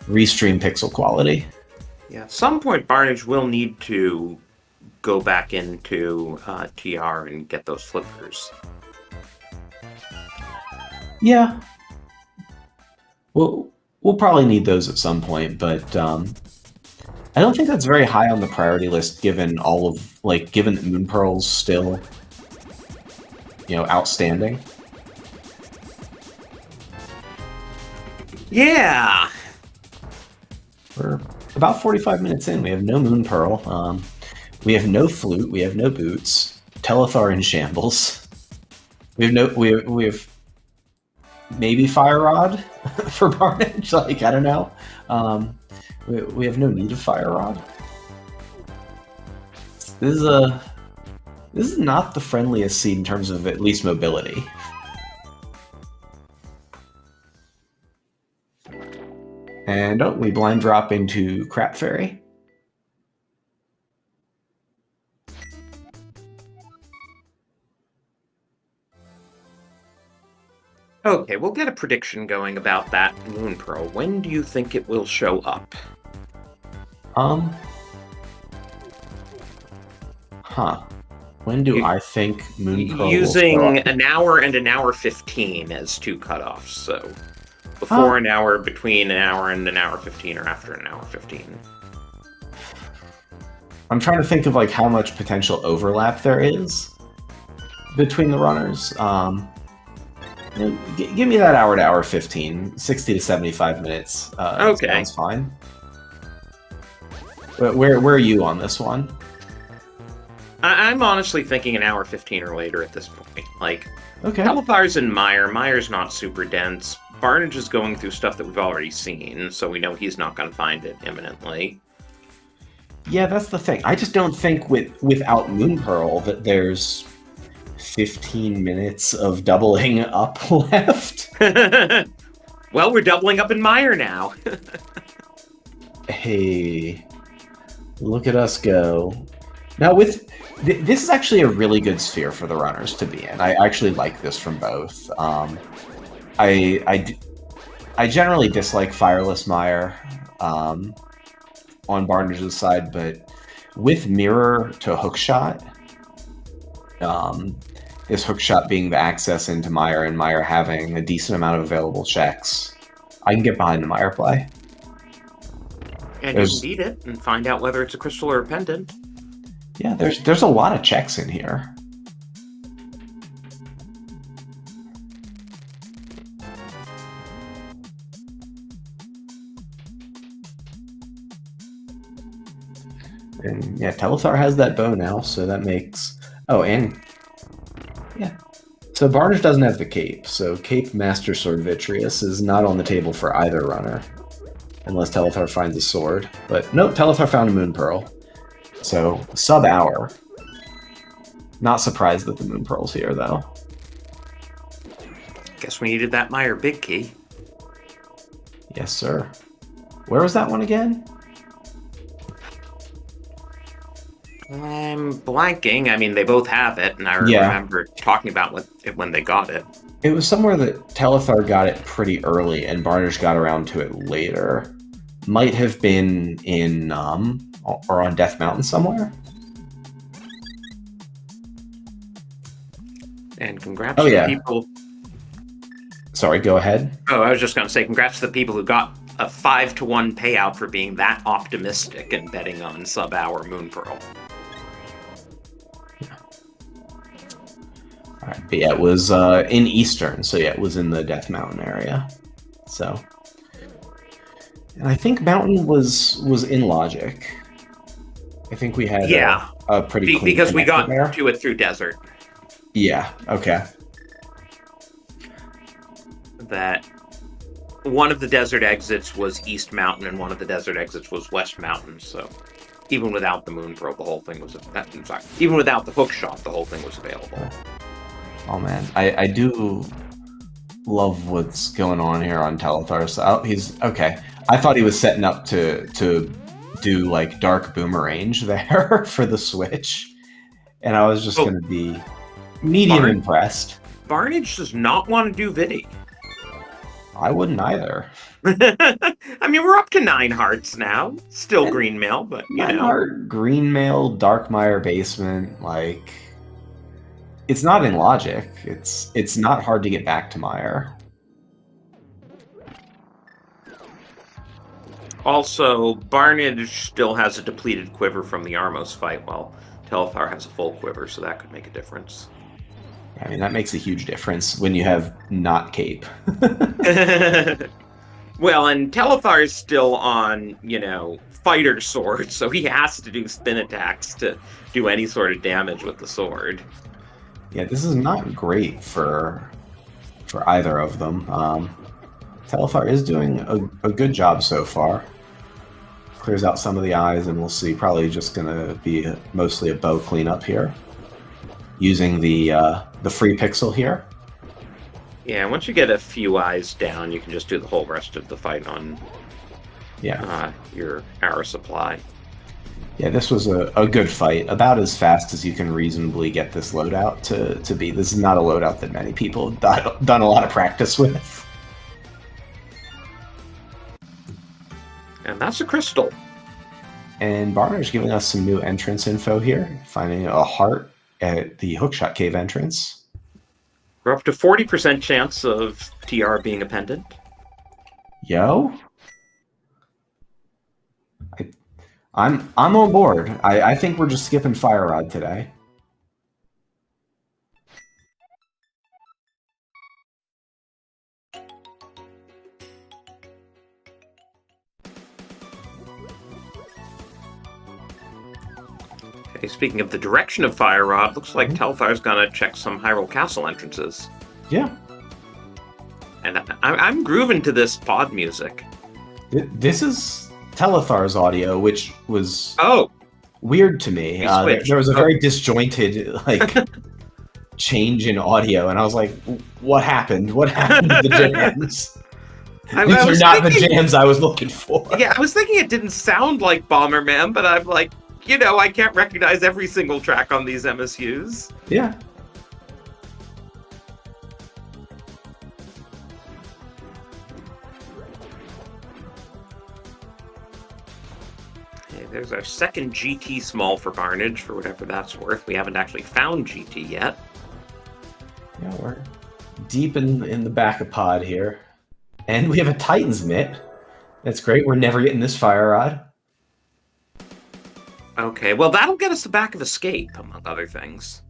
restream pixel quality. Yeah, at some point Barnage will need to go back into TR and get those flippers. Yeah. We'll probably need those at some point, but I don't think that's very high on the priority list given all of, like, given that Moon Pearl's still, you know, outstanding. Yeah! We're about 45 minutes in. We have no Moon Pearl. We have no Flute. We have no Boots. Telethar in shambles. We have maybe Fire Rod for Barnage. Like, I don't know. We have no need of Fire Rod. This is not the friendliest seed in terms of at least mobility. And we blind drop into Crap Fairy. Okay, we'll get a prediction going about that Moon Pearl. When do you think it will show up? When do I think Moon Pearl using will show up? an hour and an hour 15 as 2 cutoffs, so before an hour, between an hour and an hour 15, or after an hour 15. I'm trying to think of like how much potential overlap there is between the runners. You know, give me that hour to hour 15, 60 to 75 minutes. Okay. Sounds fine. But where are you on this one? I'm honestly thinking an hour 15 or later at this point. Like, Okay. Telethars and Mire. Mire's not super dense. Barnage is going through stuff that we've already seen, so we know he's not going to find it imminently. Yeah, that's the thing. I just don't think without Moon Pearl that there's 15 minutes of doubling up left. Well, we're doubling up in Mire now. Hey, look at us go. Now this is actually a really good sphere for the runners to be in. I actually like this from both. I generally dislike Fireless Mire on Barnage's side, but with Mirror to Hookshot, this Hookshot being the access into Mire and Mire having a decent amount of available checks, I can get behind the Mire play. And you can beat it and find out whether it's a crystal or a pendant. Yeah, there's a lot of checks in here. And yeah, Telethar has that bow now, so that makes... Oh, and... Yeah. So Barnage doesn't have the cape, so Cape Master Sword Vitreous is not on the table for either runner. Unless Telethar finds a sword. But nope, Telethar found a Moon Pearl. So, sub-hour. Not surprised that the Moon Pearl's here, though. Guess we needed that Mire big key. Yes, sir. Where was that one again? I'm blanking. I mean, they both have it, and I remember talking about it when they got it. It was somewhere that Telethar got it pretty early, and Barnage got around to it later. Might have been in, or on Death Mountain somewhere. And congrats to the people... Sorry, go ahead. Oh, I was just going to say congrats to the people who got a 5-to-1 payout for being that optimistic and betting on sub-hour Moon Pearl. right. But yeah, it was in Eastern, so yeah, it was in the Death Mountain area. So, and I think Mountain was in Logic. I think we had a pretty clean because we got there. to it through Desert. Yeah. Okay. That one of the Desert exits was East Mountain, and one of the Desert exits was West Mountain. So, even without the Moon Probe, the whole thing was. Even without the hook shot, the whole thing was available. Oh man, I do love what's going on here on Telethar. So he's okay. I thought he was setting up to do like Dark Boomerange there for the Switch, and I was just going to be medium impressed. Barnage does not want to do Vidi. I wouldn't either. I mean, we're up to 9 hearts now. Still green mail, but you 9 know. Heart, green mail, Darkmire Basement, like it's not in Logic. It's not hard to get back to Mire. Also, Barnage still has a depleted quiver from the Armos fight, while Telethar has a full quiver, so that could make a difference. I mean, that makes a huge difference when you have not Cape. Well, and Telethar is still on, fighter sword, so he has to do spin attacks to do any sort of damage with the sword. Yeah, this is not great for either of them. Telethar is doing a good job so far. Clears out some of the eyes, and we'll see. Probably just going to be mostly a bow cleanup here, using the free pixel here. Yeah, once you get a few eyes down, you can just do the whole rest of the fight on your arrow supply. Yeah, this was a good fight, about as fast as you can reasonably get this loadout to be. This is not a loadout that many people have done a lot of practice with. And that's a crystal. And Barnage giving us some new entrance info here, finding a heart at the Hookshot Cave entrance. We're up to 40% chance of TR being a pendant. Yo. I'm on board. I think we're just skipping Fire Rod today. Okay, speaking of the direction of Fire Rod, looks like Telthar's gonna check some Hyrule Castle entrances. Yeah. And I'm grooving to this pod music. This is Telethar's audio, which was weird to me. There was a very disjointed change in audio, and I was like, "What happened? What happened to the jams? These are not the jams I was looking for." Yeah, I was thinking it didn't sound like Bomberman, but I'm like, I can't recognize every single track on these MSUs. Yeah. There's our second GT small for Barnage, for whatever that's worth. We haven't actually found GT yet. Yeah, we're deep in the back of pod here. And we have a Titan's Mitt. That's great. We're never getting this Fire Rod. Okay, well, that'll get us the back of Escape, among other things.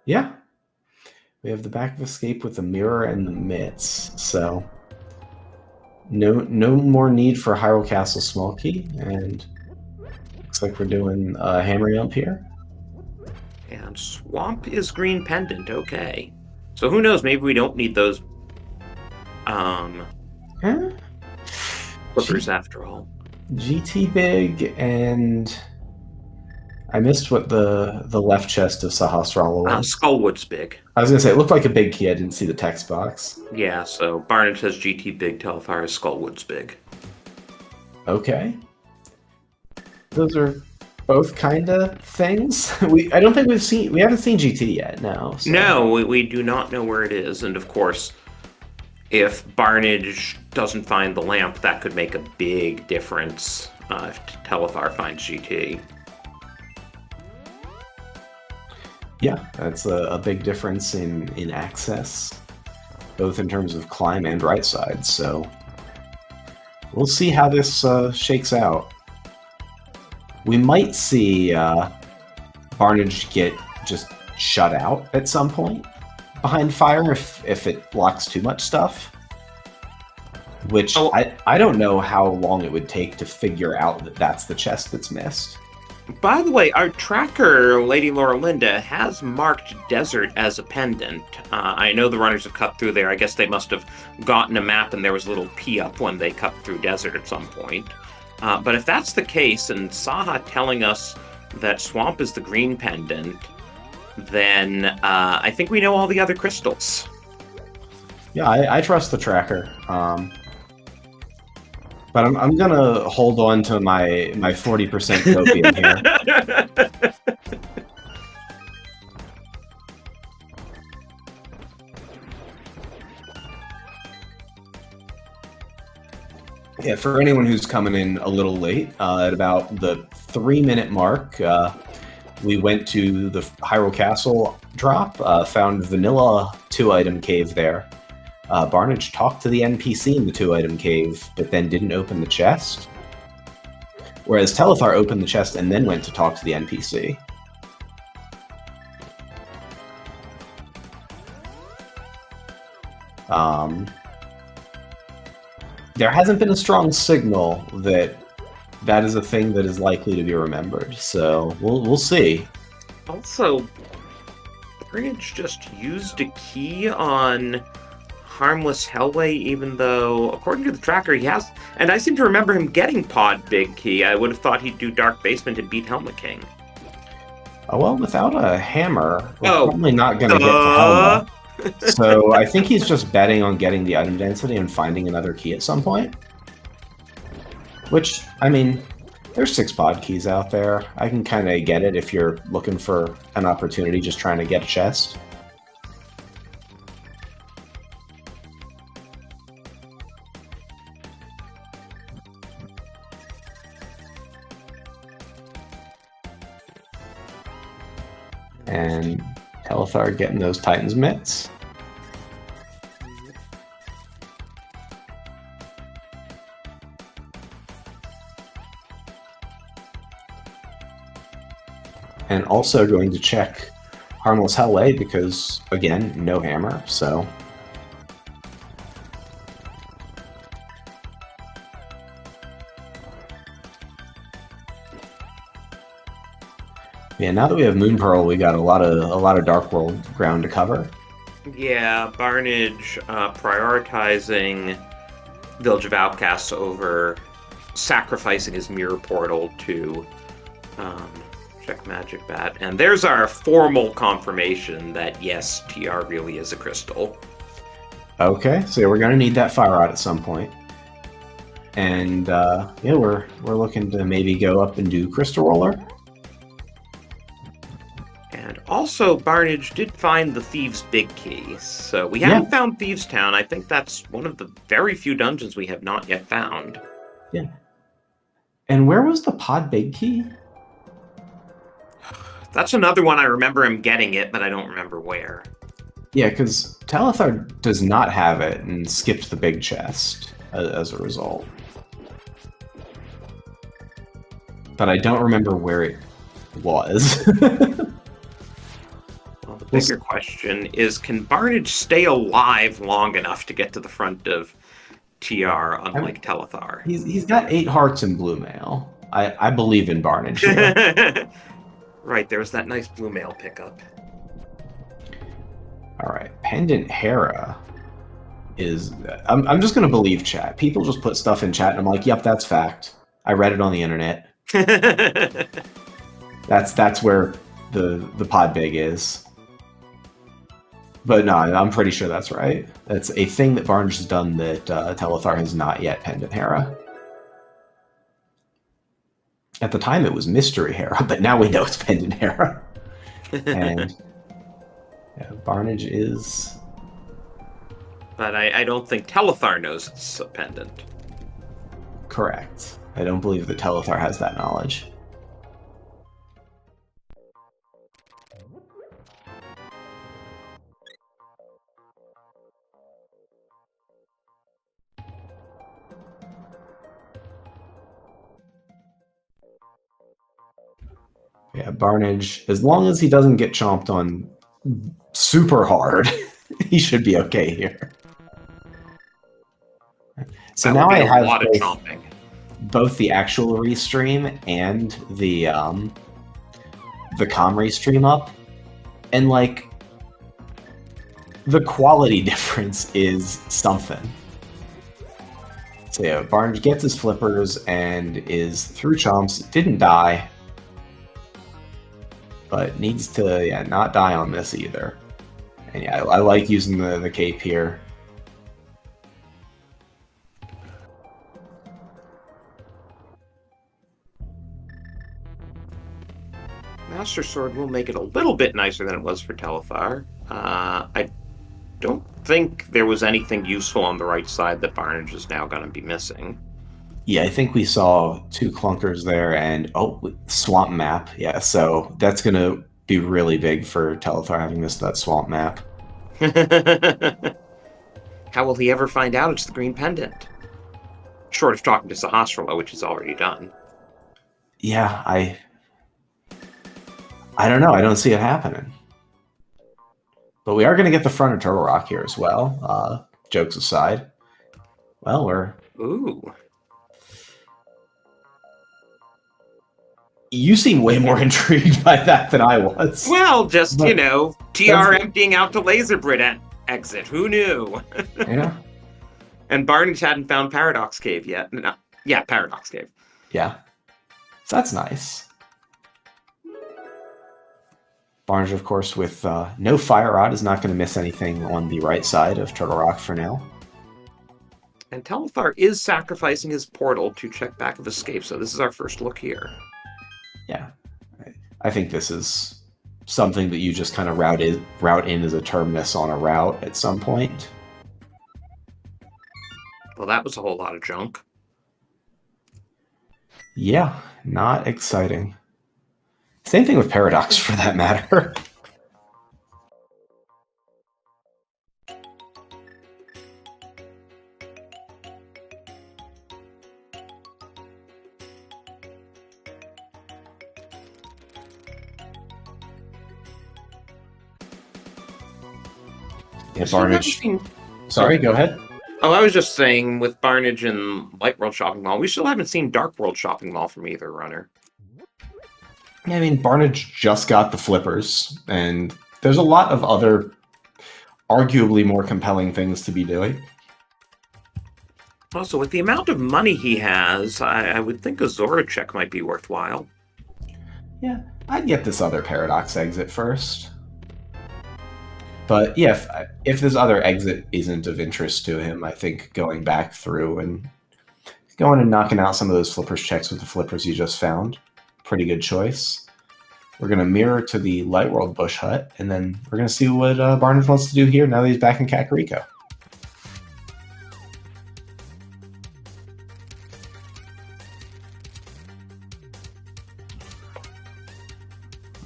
Yeah. We have the back of Escape with the mirror and the mitts, so no more need for Hyrule Castle small key, and looks like we're doing Hammer Jump here. And Swamp is green pendant, okay. So who knows, maybe we don't need those flippers after all. GT big, and I missed what the left chest of Sahasrara was. Skullwood's big. I was going to say, it looked like a big key. I didn't see the text box. Yeah, so Barnage has GT big, Telethar has Skullwood's big. Okay. Those are both kind of things. I don't think we haven't seen GT yet, no. So. No, we do not know where it is, and of course, if Barnage doesn't find the lamp, that could make a big difference if Telethar finds GT. Yeah, that's a big difference in access, both in terms of climb and right side, so we'll see how this shakes out. We might see Barnage get just shut out at some point behind fire if it blocks too much stuff. Which I don't know how long it would take to figure out that that's the chest that's missed. By the way, our tracker, Lady Laura Linda, has marked desert as a pendant. I know the runners have cut through there. I guess they must have gotten a map and there was a little P up when they cut through desert at some point. But if that's the case, and Saha telling us that swamp is the green pendant, then I think we know all the other crystals. Yeah, I trust the tracker. But I'm gonna hold on to my 40% copium here. Yeah, for anyone who's coming in a little late, at about the 3-minute mark, we went to the Hyrule Castle drop, found Vanilla 2-item cave there. Barnage talked to the NPC in the 2-item cave, but then didn't open the chest. Whereas Telethar opened the chest and then went to talk to the NPC. There hasn't been a strong signal that that is a thing that is likely to be remembered, so we'll see. Also, Bridge just used a key on Harmless Hellway, even though, according to the tracker, he has... And I seem to remember him getting Pod Big Key. I would have thought he'd do Dark Basement and beat Helmet King. Oh, well, without a hammer, we're probably not going to get to Helma. So I think he's just betting on getting the item density and finding another key at some point. Which, I mean, there's 6 pod keys out there. I can kind of get it if you're looking for an opportunity, just trying to get a chest. And Telethar getting those Titan's mitts. And also going to check Harmless Hellway because, again, no hammer, so... Yeah, now that we have Moon Pearl, we got a lot of Dark World ground to cover. Yeah, Barnage prioritizing Village of Outcasts over sacrificing his mirror portal to check Magic Bat. And there's our formal confirmation that yes, TR really is a crystal. Okay, so we're gonna need that fire rod at some point. And yeah, we're looking to maybe go up and do Crystal Roller. And also, Barnage did find the Thieves' Big Key. So we haven't found Thieves' Town. I think that's one of the very few dungeons we have not yet found. Yeah. And where was the Pod Big Key? That's another one I remember him getting it, but I don't remember where. Yeah, because Telethar does not have it and skipped the big chest as a result. But I don't remember where it was. Well, the bigger question is, can Barnage stay alive long enough to get to the front of TR, unlike Telethar? He's got 8 hearts in Blue Mail. I believe in Barnage here. Right, there was that nice Blue Mail pickup. Alright, Pendant Hera is... I'm just going to believe chat. People just put stuff in chat and I'm like, yep, that's fact. I read it on the internet. That's where the Pod Big is. But no, I'm pretty sure that's right. That's a thing that Barnage has done that Telethar has not yet Pendant Hera. At the time, it was Mystery Hera, but now we know it's Pendant Hera. And yeah, Barnage is... But I don't think Telethar knows it's a pendant. Correct. I don't believe that Telethar has that knowledge. Yeah, Barnage, as long as he doesn't get chomped on super hard, he should be okay here. So that now would be I a have lot of chomping. both the actual restream and the comm restream up, and like the quality difference is something. So yeah, Barnage gets his flippers and is through chomps, didn't die, but needs to not die on this either. And yeah, I like using the cape here. Master Sword will make it a little bit nicer than it was for Telethar. I don't think there was anything useful on the right side that Barnage is now going to be missing. Yeah, I think we saw 2 clunkers there, and swamp map. Yeah, so that's going to be really big for Telethar having missed that swamp map. How will he ever find out it's the green pendant? Short of talking to Sahasrara, which he's already done. Yeah, I don't know. I don't see it happening. But we are going to get the front of Turtle Rock here as well. Jokes aside. Well, we're... Ooh. You seem way more intrigued by that than I was. Well, just, TR emptying out the laser Brit exit. Who knew? Yeah. And Barnage hadn't found Paradox Cave yet. No. Yeah, Paradox Cave. Yeah. So that's nice. Barnage, of course, with no Fire Rod, is not going to miss anything on the right side of Turtle Rock for now. And Telethar is sacrificing his portal to check back of escape, so this is our first look here. Yeah. I think this is something that you just kind of route in as a terminus on a route at some point. Well, that was a whole lot of junk. Yeah, not exciting. Same thing with Paradox, for that matter. Yeah, Barnage. Sorry, go ahead. Oh, I was just saying, with Barnage and Light World Shopping Mall, we still haven't seen Dark World Shopping Mall from either runner. I mean, Barnage just got the flippers, and there's a lot of other arguably more compelling things to be doing. Also, with the amount of money he has, I would think a Zora check might be worthwhile. Yeah, I'd get this other Paradox exit first. But yeah, if this other exit isn't of interest to him, I think going back through and going and knocking out some of those flippers checks with the flippers you just found, pretty good choice. We're going to mirror to the Light World Bush Hut, and then we're going to see what Barnage wants to do here now that he's back in Kakariko.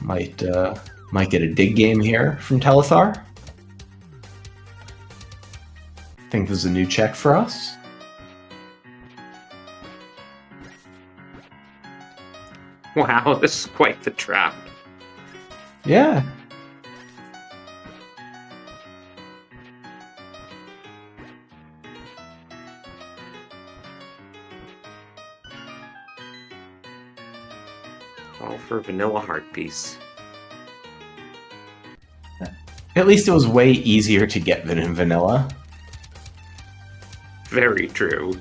Might get a dig game here from Telethar. Think this is a new check for us. Wow, this is quite the trap. Yeah. All for Vanilla Heart Piece. At least it was way easier to get than in Vanilla. Very true.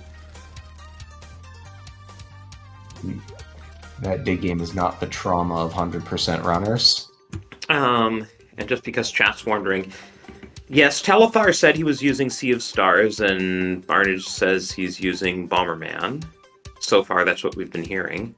That dig game is not the trauma of 100% runners. And just because chat's wondering, yes, Telethar said he was using Sea of Stars, and Barnage says he's using Bomberman. So far, that's what we've been hearing.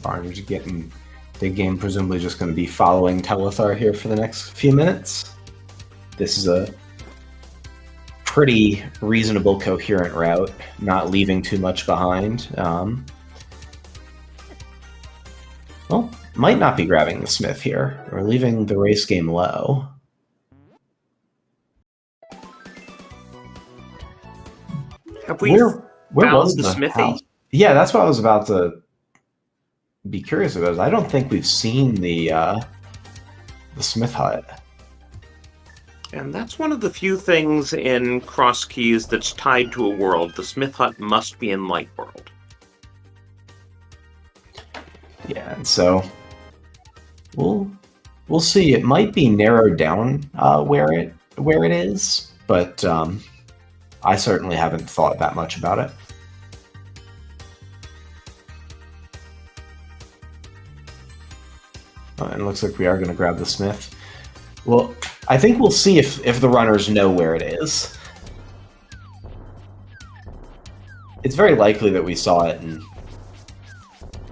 Barnage getting big game, presumably just going to be following Telethar here for the next few minutes. This is a pretty reasonable, coherent route, not leaving too much behind. might not be grabbing the Smith here. We're leaving the race game low. Have we where found was the smithy? house? Yeah, that's what I was about to be curious about. I don't think we've seen the Smith hut. And that's one of the few things in Cross Keys that's tied to a world. The Smith hut must be in Light World. Yeah, and so we'll see. It might be narrowed down where it is, but I certainly haven't thought that much about it. And it looks like we are going to grab the Smith. Well, I think we'll see if the runners know where it is. It's very likely that we saw it, and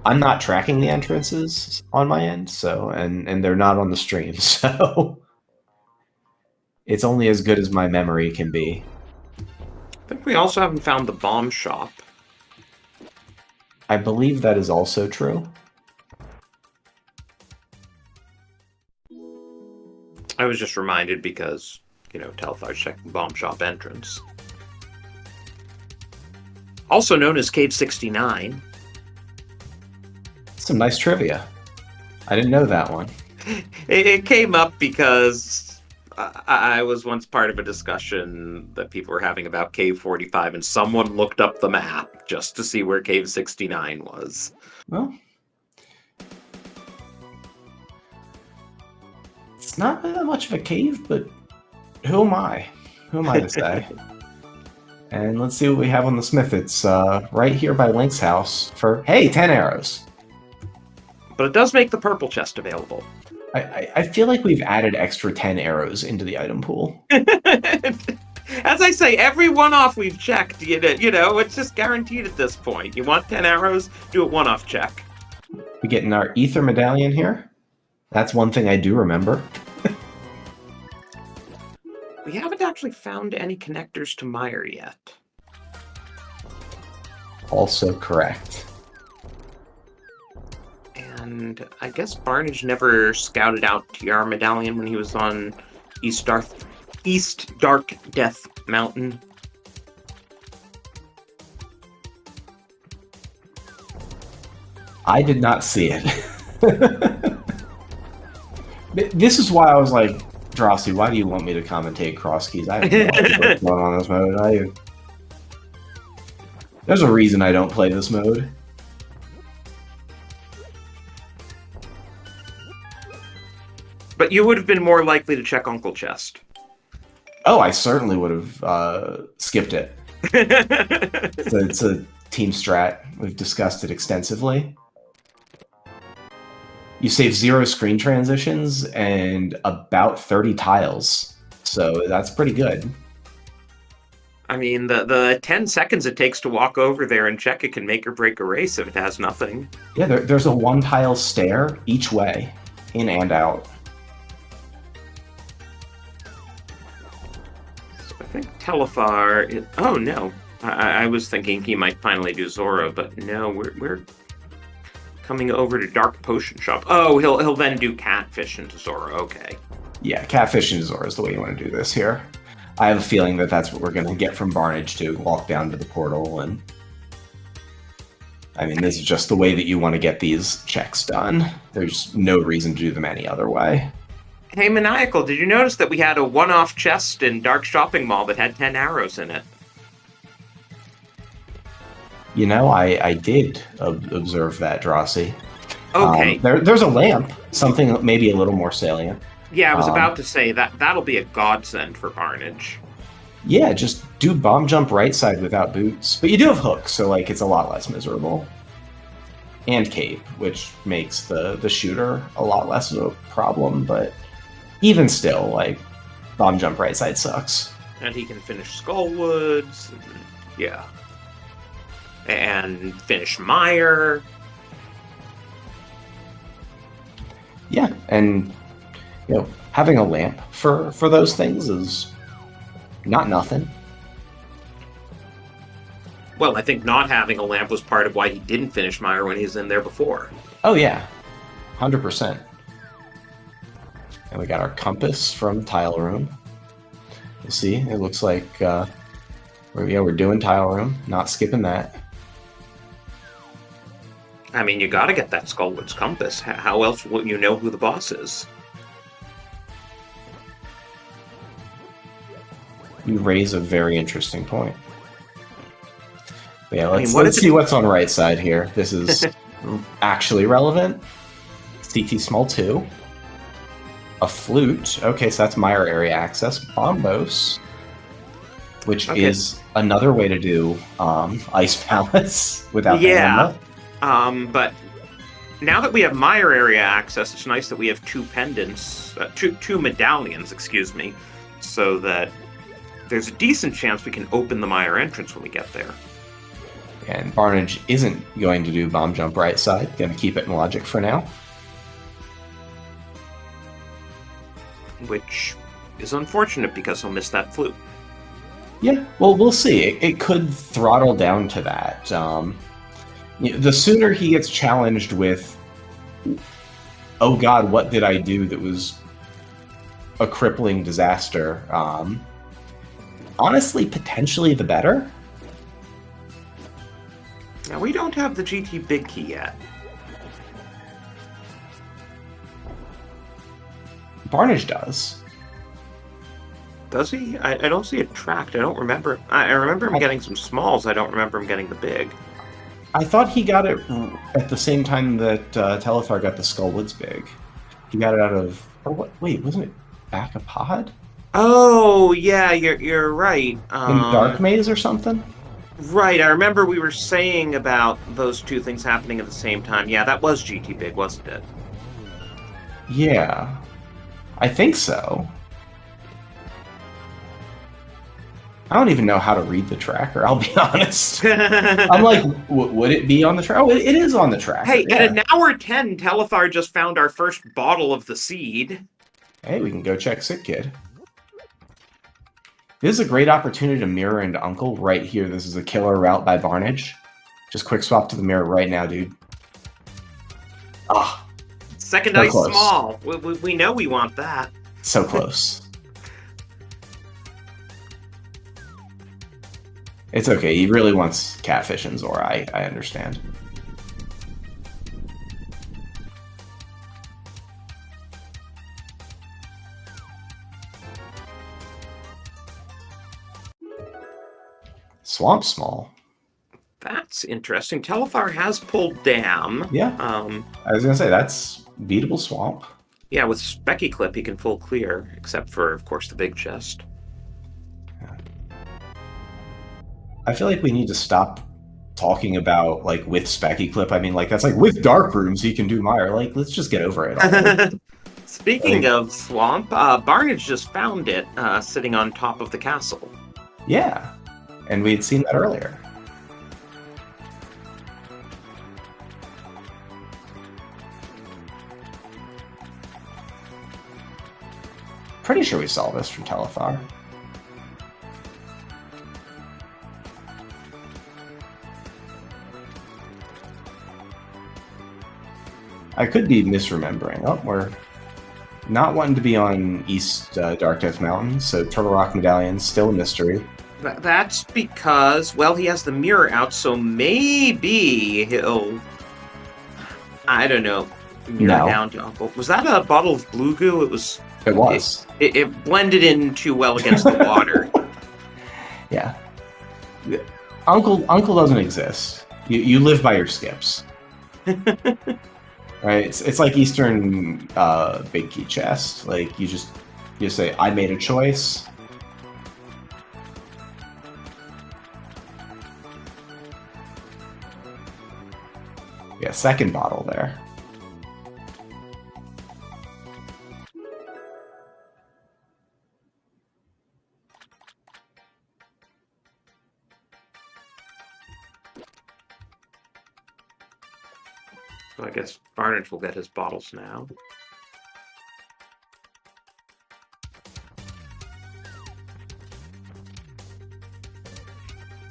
I'm not tracking the entrances on my end, so and they're not on the stream, so it's only as good as my memory can be. I think we also haven't found the bomb shop. I believe that is also true. I was just reminded because, Telfar's checking bomb shop entrance. Also known as Cave 69. Some nice trivia. I didn't know that one. It came up because I was once part of a discussion that people were having about Cave 45, and someone looked up the map just to see where Cave 69 was. Well, it's not that much of a cave, but who am I? Who am I to say? And let's see what we have on the Smith. It's right here by Link's house for, hey, 10 arrows. But it does make the purple chest available. I feel like we've added extra 10 arrows into the item pool. As I say, every one-off we've checked, it's just guaranteed at this point. You want 10 arrows, do a one-off check. We getting our ether medallion here. That's one thing I do remember. We haven't actually found any connectors to Meyer yet. Also correct. And I guess Barnage never scouted out TR Medallion when he was on East Dark Death Mountain. I did not see it. This is why I was like, Drosy, why do you want me to commentate Cross Keys? I have no idea what's going on in this mode. There's a reason I don't play this mode. But you would have been more likely to check Uncle Chest. Oh, I certainly would have skipped it. It's a team strat. We've discussed it extensively. You save 0 screen transitions and about 30 tiles. So that's pretty good. I mean, the 10 seconds it takes to walk over there and check it can make or break a race if it has nothing. Yeah, there's a 1 tile stair each way, in and out. So I think Telefar... Oh, no. I was thinking he might finally do Zora, but no, we're coming over to Dark Potion Shop. Oh, he'll then do Catfish into Zora. Okay. Yeah, Catfish into Zora is the way you want to do this here. I have a feeling that that's what we're going to get from Barnage to walk down to the portal, and I mean, this is just the way that you want to get these checks done. There's no reason to do them any other way. Hey, Maniacal, did you notice that we had a one-off chest in Dark Shopping Mall that had 10 arrows in it? You know, I did observe that, Drosy. Okay. There's a lamp, something maybe a little more salient. Yeah, I was about to say that'll be a godsend for Barnage. Yeah, just do bomb jump right side without boots. But you do have hooks, so like it's a lot less miserable. And cape, which makes the shooter a lot less of a problem, but even still, like, bomb jump right side sucks. And he can finish Skullwoods, yeah. And finish Meyer. Yeah, and having a lamp for those things is not nothing. Well, I think not having a lamp was part of why he didn't finish Meyer when he was in there before. Oh yeah, 100%. And we got our compass from Tile Room. You'll see, it looks like we're doing Tile Room, not skipping that. I mean, you gotta get that Skullwood's compass. How else will you know who the boss is? You raise a very interesting point. But yeah, let's what is see what's on right side here. This is actually relevant. CT Small 2. A flute. Okay, so that's Meyer area access. Bombos, which is another way to do Ice Palace without the hamlet. But now that we have Meyer area access, it's nice that we have two pendants, two medallions, excuse me, so that there's a decent chance we can open the Meyer entrance when we get there. And Barnage isn't going to do bomb jump right side. Going to keep it in logic for now. Which is unfortunate because he'll miss that flute. Yeah, well, we'll see. It could throttle down to that. The sooner he gets challenged with, oh god, what did I do that was a crippling disaster, honestly, potentially the better. Now, we don't have the GT Big Key yet. Barnage does. Does he? I don't see it tracked. I don't remember. I remember him getting some smalls. I don't remember him getting the big. I thought he got it at the same time that Telethar got the Skullwoods big. He got it out of... Or what? Wait, wasn't it back a pod? Oh, yeah, you're right. In Dark Maze or something? Right, I remember we were saying about those two things happening at the same time. Yeah, that was GT Big, wasn't it? Yeah. I think so. I don't even know how to read the tracker, I'll be honest. I'm like, would it be on the tracker? Oh, it is on the tracker. Hey, at an hour 10, Telethar just found our first bottle of the seed. Hey, we can go check Sick Kid. This is a great opportunity to mirror into Uncle right here. This is a killer route by Barnage. Just quick swap to the mirror right now, dude. Ah. Second ice small. We know we want that. So close. It's okay. He really wants Catfish and Zora. I understand. Swamp Small. That's interesting. Telethar has pulled Dam. Yeah. I was going to say, that's beatable Swamp. Yeah, with Specky Clip, he can full clear, except for, of course, the big chest. Yeah. I feel like we need to stop talking about, like, with Specky Clip. I mean, like, that's like, with Dark Rooms, he can do Meyer. Like, let's just get over it. Speaking of Swamp, Barnage just found it sitting on top of the castle. Yeah. And we had seen that earlier. Pretty sure we saw this from Telethar. I could be misremembering. Oh, we're not wanting to be on East Dark Death Mountain, so Turtle Rock Medallion, still a mystery. That's because, well, he has the mirror out, so maybe he'll... I don't know. Mirror down to Uncle. Was that a bottle of blue goo? It was. It blended in too well against the water. Yeah. Uncle doesn't exist. You live by your skips. Right? It's like Eastern Big Key chest. Like you say, I made a choice. Yeah, second bottle there. So I guess Barnage will get his bottles now.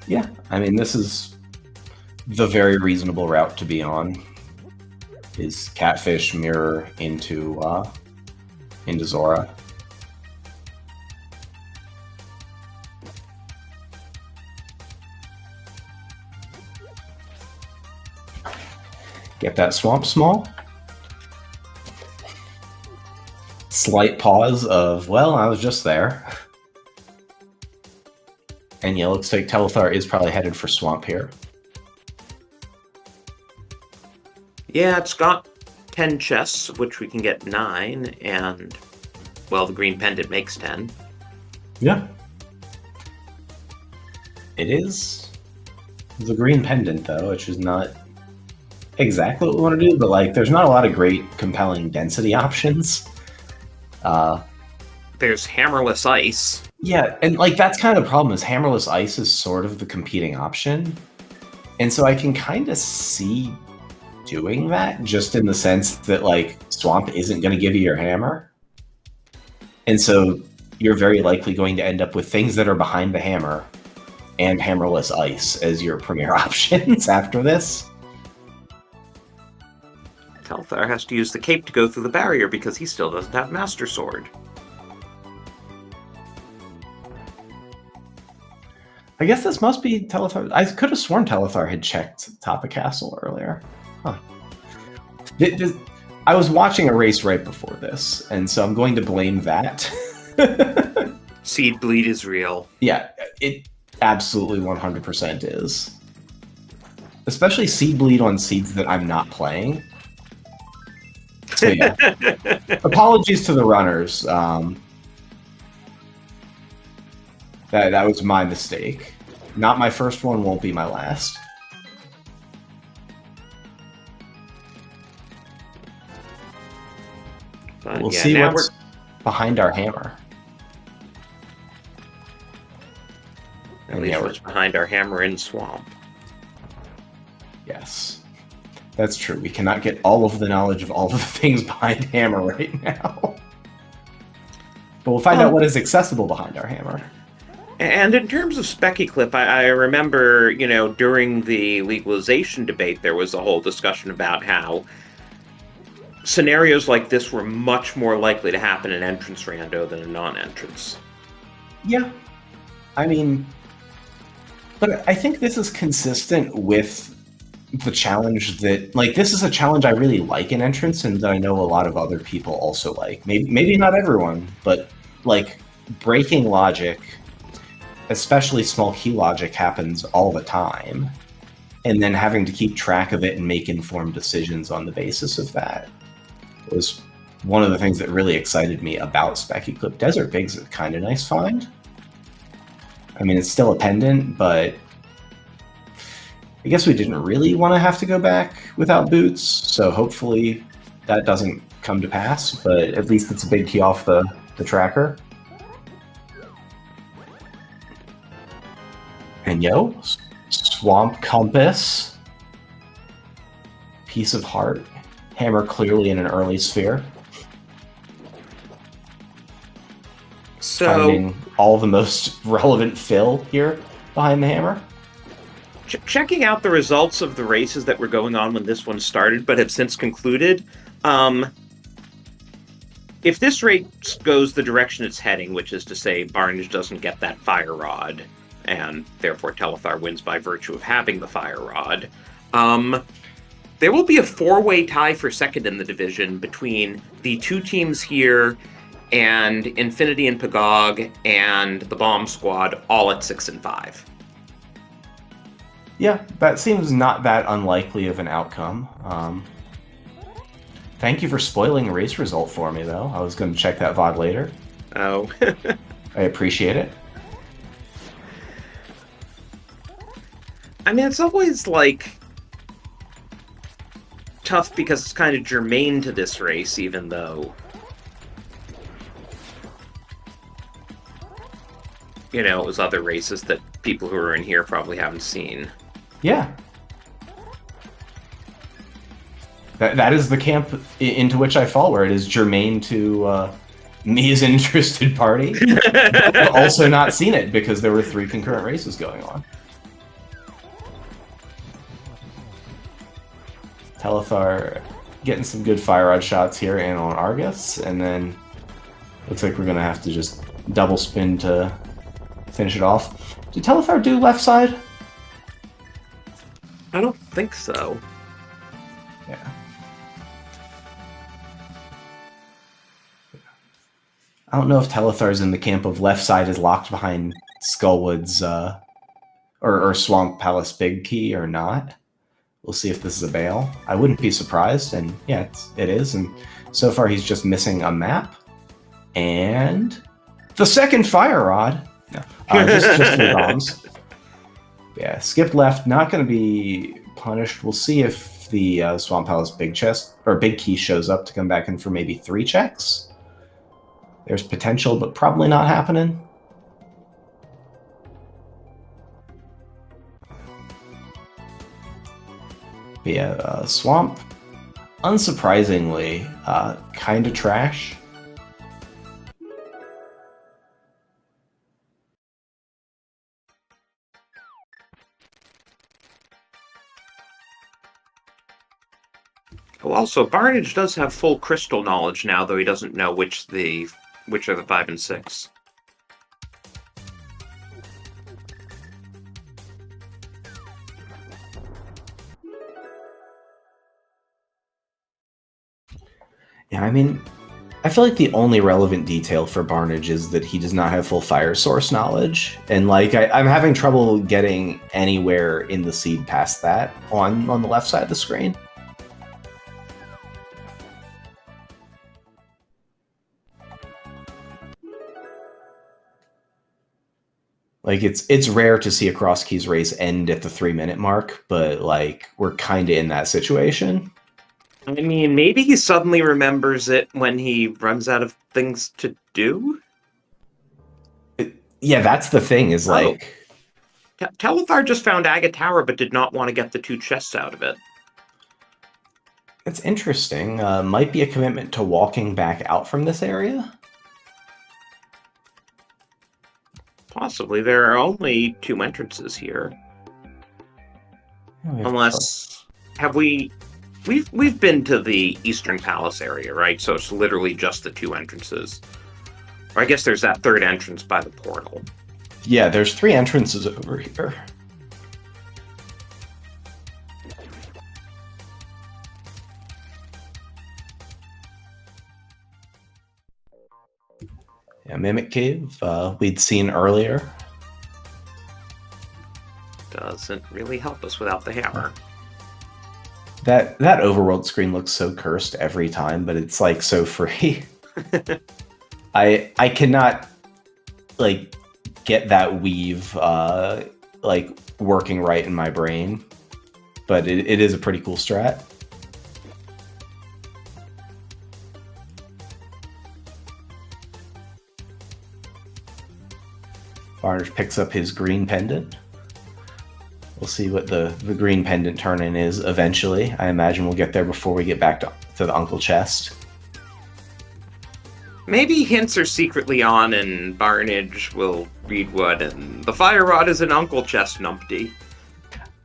Yeah, I mean, this is the very reasonable route to be on. his catfish mirror into Zora. Get that swamp small. Slight pause of, well, I was just there. And yeah, looks like Telethar is probably headed for swamp here. Yeah, it's got 10 chests, of which we can get 9, and, well, the green pendant makes 10. Yeah. It is the green pendant, though, which is not exactly what we want to do, but, like, there's not a lot of great, compelling density options. There's hammerless ice. Yeah, and, like, that's kind of the problem, is hammerless ice is sort of the competing option. And so I can kind of see doing that, just in the sense that, like, swamp isn't going to give you your hammer. And so you're very likely going to end up with things that are behind the hammer and hammerless ice as your premier options after this. Telethar has to use the cape to go through the barrier because he still doesn't have Master Sword. I guess this must be Telethar. I could have sworn Telethar had checked top of castle earlier. Huh. I was watching a race right before this, and so I'm going to blame that. Seed bleed is real. Yeah, it absolutely 100% is. Especially seed bleed on seeds that I'm not playing. So yeah. Apologies to the runners. That was my mistake. Not my first one, won't be my last. But We'll yeah, see now what's behind our hammer. At least what's behind our hammer in swamp. Yes. That's true. We cannot get all of the knowledge of all of the things behind hammer right now. But we'll find out what is accessible behind our hammer. And in terms of Specky Clip, I remember, during the legalization debate, there was a whole discussion about how scenarios like this were much more likely to happen in entrance rando than in non-entrance. Yeah. I mean, but I think this is consistent with the challenge that, like, this is a challenge I really like in entrance and that I know a lot of other people also like. Maybe not everyone, but, like, breaking logic, especially small key logic, happens all the time. And then having to keep track of it and make informed decisions on the basis of that was one of the things that really excited me about Specky Clip. Desert Big's a kind of nice find. I mean, it's still a pendant, but I guess we didn't really want to have to go back without boots, so hopefully that doesn't come to pass, but at least it's a big key off the tracker. And Swamp Compass, Piece of Heart, hammer clearly in an early sphere. So, finding all the most relevant fill here behind the hammer. Checking out the results of the races that were going on when this one started, but have since concluded, if this race goes the direction it's heading, which is to say Barnage doesn't get that fire rod, and therefore Telethar wins by virtue of having the fire rod, there will be a four-way tie for second in the division between the two teams here and Infinity and Pagog and the Bomb Squad, all at 6 and 5. Yeah, that seems not that unlikely of an outcome. Thank you for spoiling the race result for me, though. I was going to check that VOD later. Oh. I appreciate it. I mean, it's always, like, tough because it's kind of germane to this race, even though, it was other races that people who are in here probably haven't seen. Yeah. That is the camp into which I fall, where it is germane to me as an interested party, but also not seen it because there were 3 concurrent races going on. Telethar getting some good fire rod shots here and on Argus, and then looks like we're gonna have to just double spin to finish it off. Did Telethar do left side? I don't think so. Yeah. I don't know if Telethar's in the camp of left side is locked behind Skullwood's or Swamp Palace Big Key or not. We'll see if this is a bail. I wouldn't be surprised, and yeah, it is. And so far, he's just missing a map and the second fire rod. No, just three bombs. Yeah, skip left. Not going to be punished. We'll see if the Swamp Palace Big Chest or Big Key shows up to come back in for maybe 3 checks. There's potential, but probably not happening. But yeah, Swamp, unsurprisingly, kind of trash. Well, also, Barnage does have full crystal knowledge now, though he doesn't know which are the 5 and 6. Yeah, I mean, I feel like the only relevant detail for Barnage is that he does not have full fire source knowledge, and like I'm having trouble getting anywhere in the seed past that on the left side of the screen. Like it's rare to see a cross keys race end at the 3-minute mark, but like we're kind of in that situation. I mean, maybe he suddenly remembers it when he runs out of things to do? Yeah, that's the thing, is like... Telethar just found Aga Tower, but did not want to get the 2 chests out of it. It's interesting. Might be a commitment to walking back out from this area? Possibly. There are only 2 entrances here. Unless... Have we... We've been to the Eastern Palace area, right? So it's literally just the 2 entrances. Or I guess there's that 3rd entrance by the portal. Yeah, there's 3 entrances over here. Yeah, Mimic Cave, we'd seen earlier. Doesn't really help us without the hammer. That overworld screen looks so cursed every time, but it's like so free. I cannot like get that weave like working right in my brain, but it is a pretty cool strat. Barnage picks up his green pendant. We'll see what the green pendant turn-in is eventually. I imagine we'll get there before we get back to the Uncle Chest. Maybe hints are secretly on and Barnage will read what, and the fire rod is an Uncle Chest numpty.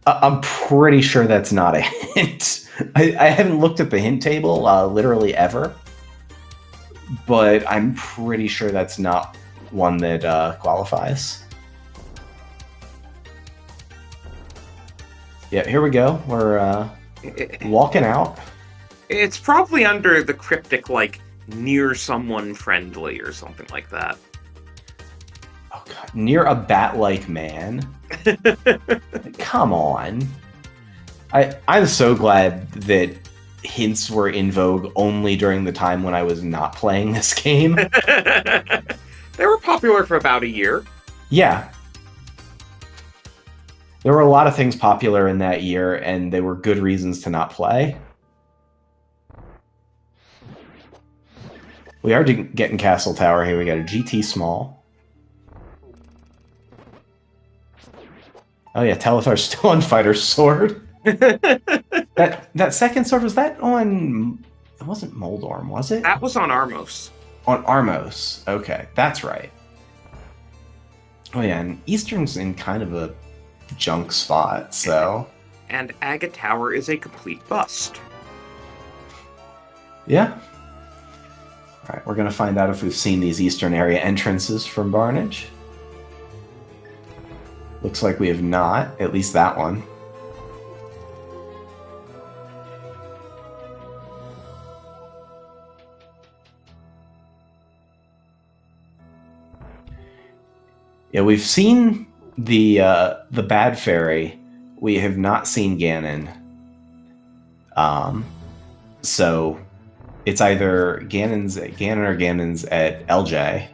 I'm pretty sure that's not a hint. I haven't looked at the hint table literally ever, but I'm pretty sure that's not one that qualifies. Yeah, here we go. We're walking out. It's probably under the cryptic, like, near someone friendly or something like that. Oh god, near a bat-like man. Come on. I'm so glad that hints were in vogue only during the time when I was not playing this game. They were popular for about a year. Yeah. There were a lot of things popular in that year, and they were good reasons to not play. We are getting Castle Tower here. We got a GT small. Oh yeah, Telethar's still on Fighter's Sword. that second sword, was that on... It wasn't Moldorm, was it? That was on Armos. On Armos. Okay, that's right. Oh yeah, and Eastern's in kind of a junk spot, so... And Aga Tower is a complete bust. Yeah. All right, we're going to find out if we've seen these eastern area entrances from Barnage. Looks like we have not, at least that one. Yeah, we've seen the Bad Fairy. We have not seen Ganon. So it's either Ganon or Ganon's at LJ,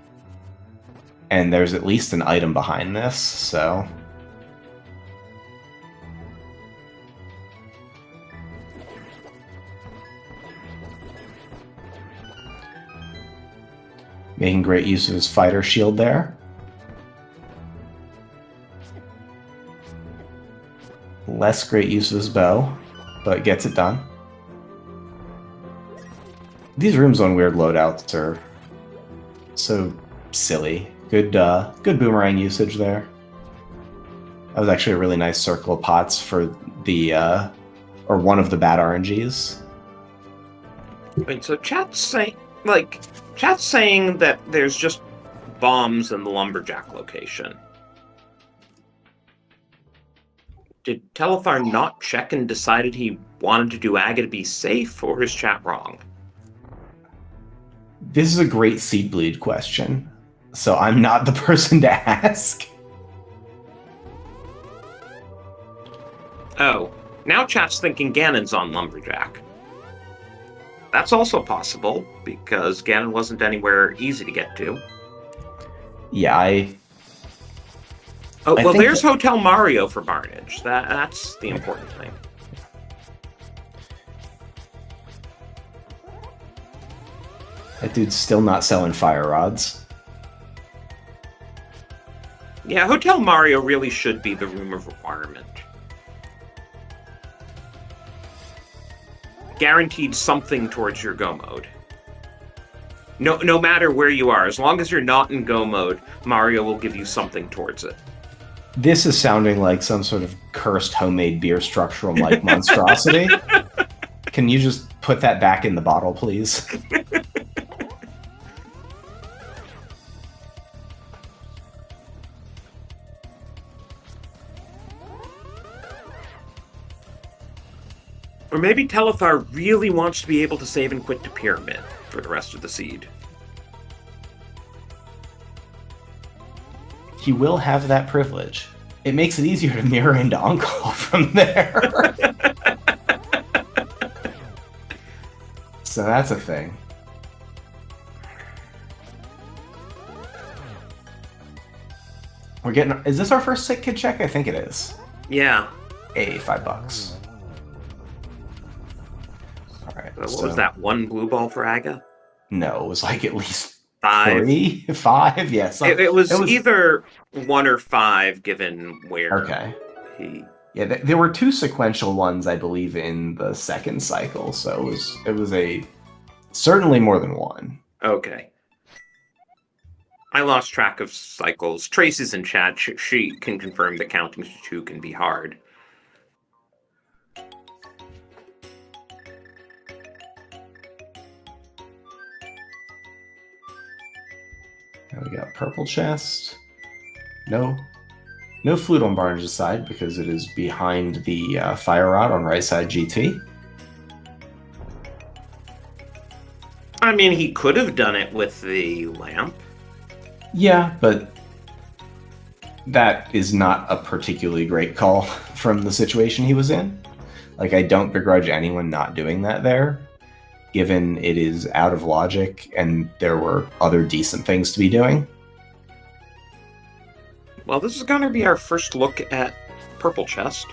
and there's at least an item behind this. So making great use of his fighter shield there. Less great use of his bow, but gets it done. These rooms on weird loadouts are so silly. Good boomerang usage there. That was actually a really nice circle of pots for the or one of the bad RNGs. Wait, so chat's saying that there's just bombs in the lumberjack location. Did Telethar not check and decided he wanted to do Aga to be safe, or is chat wrong? This is a great seed bleed question, so I'm not the person to ask. Oh, now chat's thinking Ganon's on lumberjack. That's also possible, because Ganon wasn't anywhere easy to get to. Yeah, Oh, well, there's Hotel Mario for Barnage. That's the important thing. That dude's still not selling fire rods. Yeah, Hotel Mario really should be the room of requirement. Guaranteed something towards your go mode. No matter where you are, as long as you're not in go mode, Mario will give you something towards it. This is sounding like some sort of cursed homemade beer structural like monstrosity. Can you just put that back in the bottle, please? Or maybe Telethar really wants to be able to save and quit to Pyramid for the rest of the seed. He will have that privilege. It makes it easier to mirror into Uncle from there. So that's a thing. We're getting... Is this our first sick kid check? I think it is. Yeah. Hey, $5. Alright. What was that? One blue ball for Aga? No, it was like at least 5. 3? 5? Yes. It was either 1 or 5, given where he... Yeah, there were 2 sequential ones, I believe, in the second cycle, so it was a certainly more than 1. Okay. I lost track of cycles. Tracy's in chat. She can confirm that counting to 2 can be hard. Now we got purple chest. No flute on Barnage's side because it is behind the fire rod on right side GT. I mean, he could have done it with the lamp. Yeah, but that is not a particularly great call from the situation he was in. Like, I don't begrudge anyone not doing that there, given it is out of logic and there were other decent things to be doing. Well, this is going to be our first look at Purple Chest.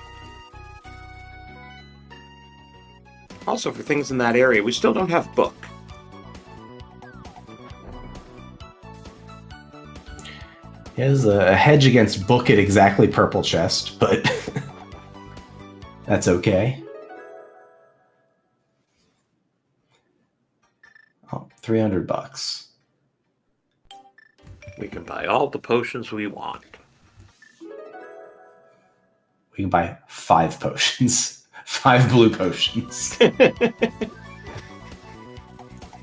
Also, for things in that area, we still don't have Book. He has a hedge against Book at exactly Purple Chest, but that's okay. Oh, $300. We can buy all the potions we want. We can buy 5 potions. 5 blue potions.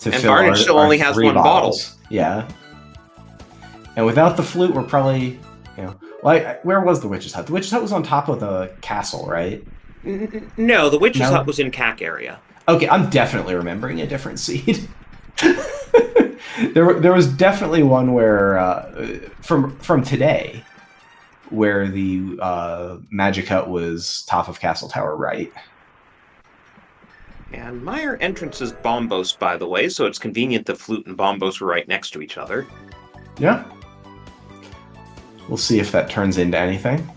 to And fill Barnage still our only has 3 one bottle. bottles. Yeah. And without the flute, we're probably, well, where was the witch's hut? The witch's hut was on top of the castle, right? No, the witch's No? hut was in CAC area. Okay, I'm definitely remembering a different seed. There was definitely one where from today, where the magic hut was top of Castle Tower, right? And Meyer entrance is Bombos, by the way, so it's convenient the flute and Bombos were right next to each other. Yeah. We'll see if that turns into anything.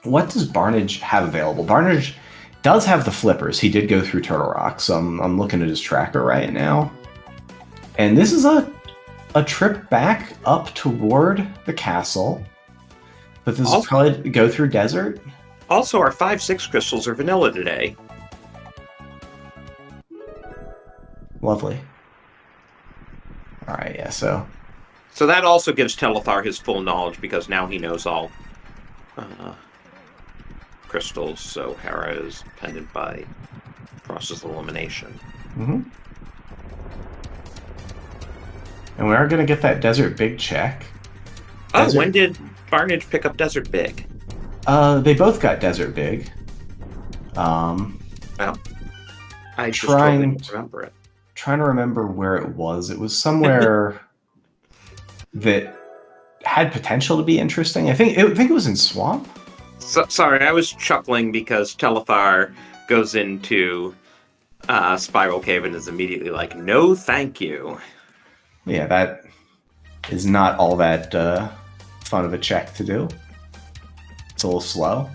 What does Barnage have available? Barnage does have the flippers. He did go through Turtle Rock, so I'm looking at his tracker right now. And this is a trip back up toward the castle. But this is probably go through desert. Also, our 5-6 crystals are vanilla today. Lovely. All right, yeah, so that also gives Telethar his full knowledge, because now he knows all crystals, so Hera is pendant by process of elimination. Mm-hmm. And we are going to get that Desert Big check. When did Barnage pick up Desert Big? They both got Desert Big. Well, I just totally don't remember it. Trying to remember where it was. It was somewhere that had potential to be interesting. I think it was in Swamp. Sorry, I was chuckling because Telethar goes into Spiral Cave and is immediately like, "No, thank you." Yeah, that is not all that fun of a check to do. It's a little slow.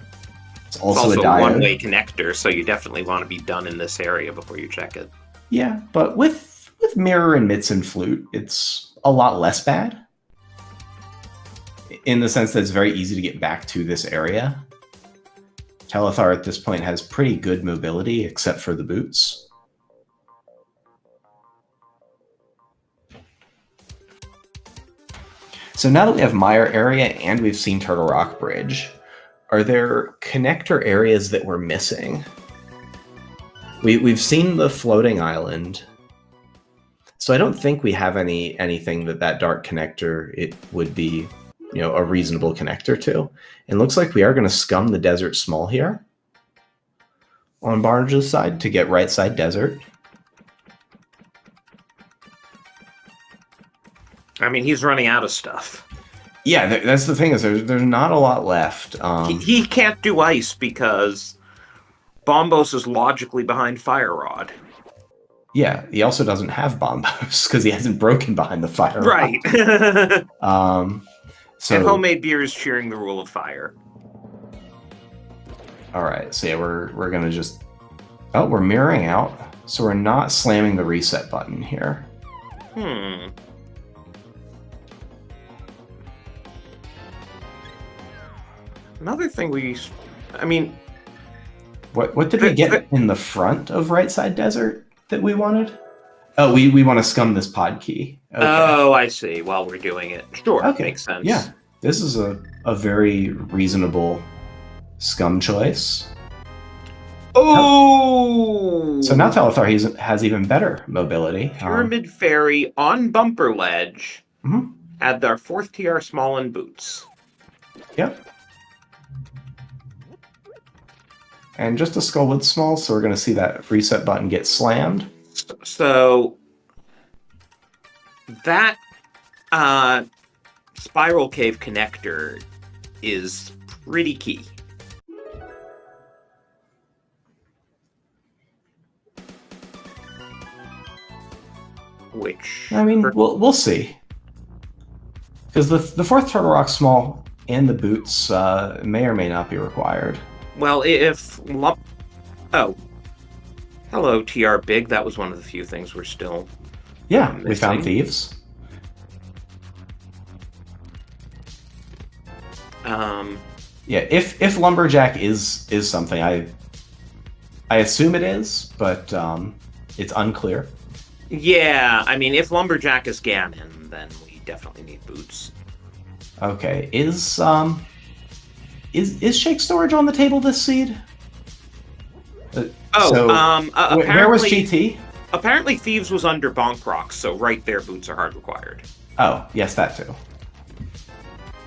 It's also a diode. One-way connector, so you definitely want to be done in this area before you check it. Yeah, but with Mirror and Mitts and Flute, it's a lot less bad. In the sense that it's very easy to get back to this area. Telethar at this point has pretty good mobility, except for the boots. So now that we have Mire area and we've seen Turtle Rock Bridge, are there connector areas that we're missing? We've seen the floating island, so I don't think we have anything that dark connector it would be, a reasonable connector to. It looks like we are going to scum the Desert Small here on Barnage's side to get right side Desert. I mean, he's running out of stuff. Yeah, that's the thing is there's not a lot left. He can't do ice because Bombos is logically behind Fire Rod. Yeah, he also doesn't have Bombos because he hasn't broken behind the Fire Rod. Right. So, and Homemade Beer is cheering the rule of fire. All right, so yeah, we're gonna just... Oh, we're mirroring out, so we're not slamming the reset button here. Another thing What did we get in the front of right side Desert that we wanted? Oh, we want to scum this pod key. Okay. Oh, I see. While we're doing it. Sure, okay. Makes sense. Yeah, this is a very reasonable scum choice. Oh! So now Telethar has even better mobility. Pyramid Fairy on Bumper Ledge. Mm-hmm. Add our 4th TR Small in Boots. Yep. And just a Skullwood Small, so we're going to see that reset button get slammed. So that Spiral Cave connector is pretty key. Which I mean, we'll see. Because the 4th Turtle Rock Small and the boots may or may not be required. Well, if... Oh. Hello, TR Big. That was one of the few things we're still Yeah, missing. We found thieves. Yeah, if Lumberjack is something, I assume it is, but it's unclear. Yeah, I mean, if Lumberjack is Ganon, then we definitely need boots. Okay, is Is Shake Storage on the table this seed? Where was Apparently, GT? apparently Thieves was under Bonk Rocks, so right there, boots are hard required. Oh, yes, that too.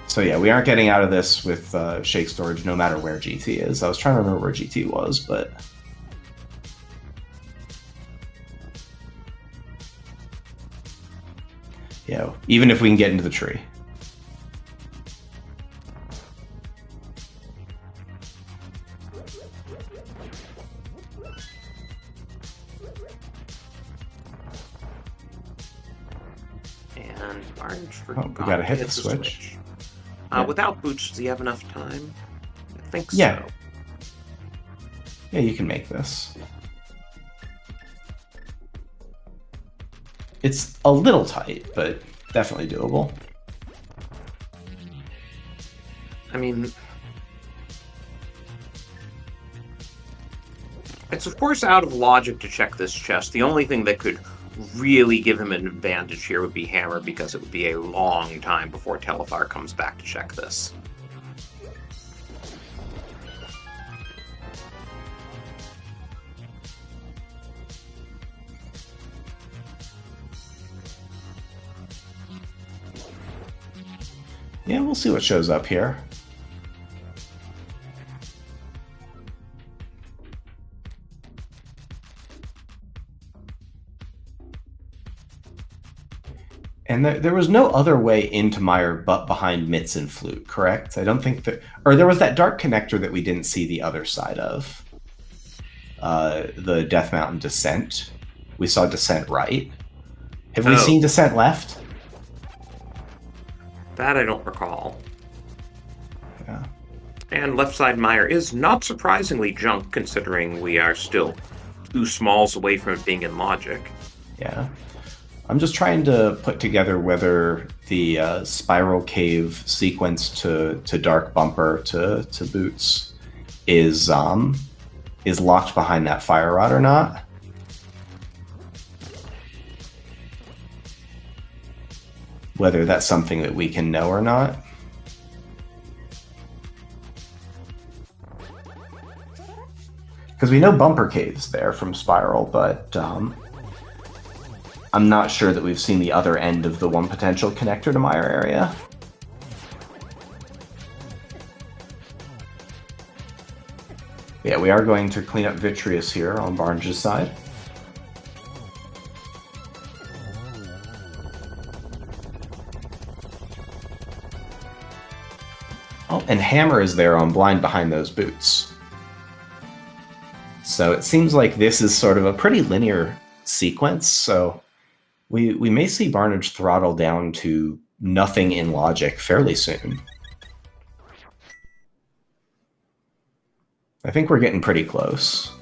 So yeah, we aren't getting out of this with Shake Storage no matter where GT is. I was trying to remember where GT was, but... Yeah, even if we can get into the tree. And Barge we gotta hit the switch. Yeah. Without boots, does he have enough time? I think yeah. so. Yeah, you can make this. It's a little tight, but definitely doable. I mean, it's of course out of logic to check this chest. The only thing that could really give him an advantage here would be Hammer, because it would be a long time before Telefar comes back to check this. Yeah, we'll see what shows up here. And there was no other way into Meyer but behind Mitts and Flute, correct? I don't think that... Or there was that dark connector that we didn't see the other side of. The Death Mountain Descent. We saw Descent right. Have we seen Descent left? That I don't recall. Yeah. And left side Meyer is not surprisingly junk, considering we are still 2 smalls away from it being in logic. Yeah. I'm just trying to put together whether the Spiral Cave sequence to Dark Bumper to Boots is locked behind that Fire Rod or not. Whether that's something that we can know or not. Because we know Bumper Cave's there from Spiral, but I'm not sure that we've seen the other end of the one potential connector to Meyer area. Yeah, we are going to clean up Vitreous here on Barnes' side. Oh, and Hammer is there on blind behind those boots. So it seems like this is sort of a pretty linear sequence, so we may see Barnage throttle down to nothing in logic fairly soon. I think we're getting pretty close.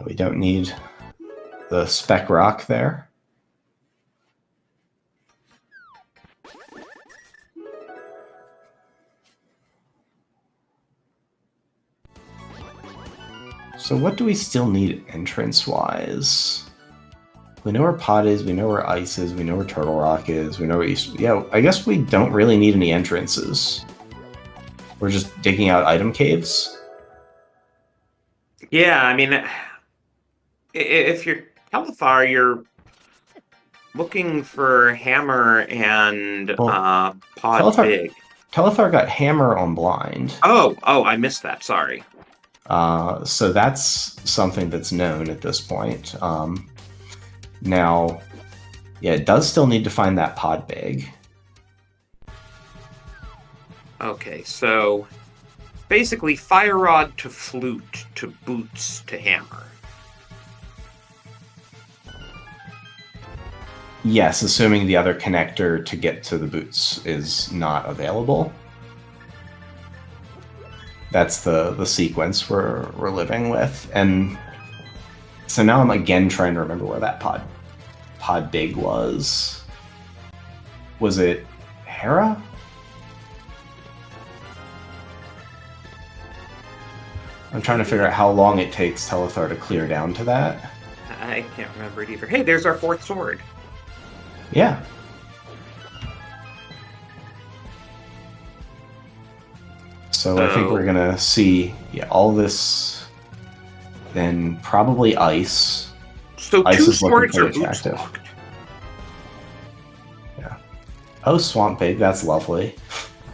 We don't need the spec rock there. So what do we still need entrance-wise? We know where Pot is, we know where Ice is, we know where Turtle Rock is, we know where East... Yeah, I guess we don't really need any entrances. We're just digging out item caves? Yeah, I mean, if you're Telefar, you're looking for Hammer and Pod Big. Telefar got Hammer on blind. Oh, I missed that, sorry. So that's something that's known at this point. Now, yeah, it does still need to find that Pod Big. Okay, so basically Fire Rod to Flute to Boots to Hammer. Yes, assuming the other connector to get to the boots is not available. That's the sequence we're living with. And so now I'm again trying to remember where that pod big was. Was it Hera? I'm trying to figure out how long it takes Telethar to clear down to that. I can't remember it either. Hey, there's our fourth sword. Yeah. So I think we're gonna see all this, then probably ice. So ice two is looking swords are pretty boots attractive. locked. Yeah. Oh, Swamp Pig, that's lovely.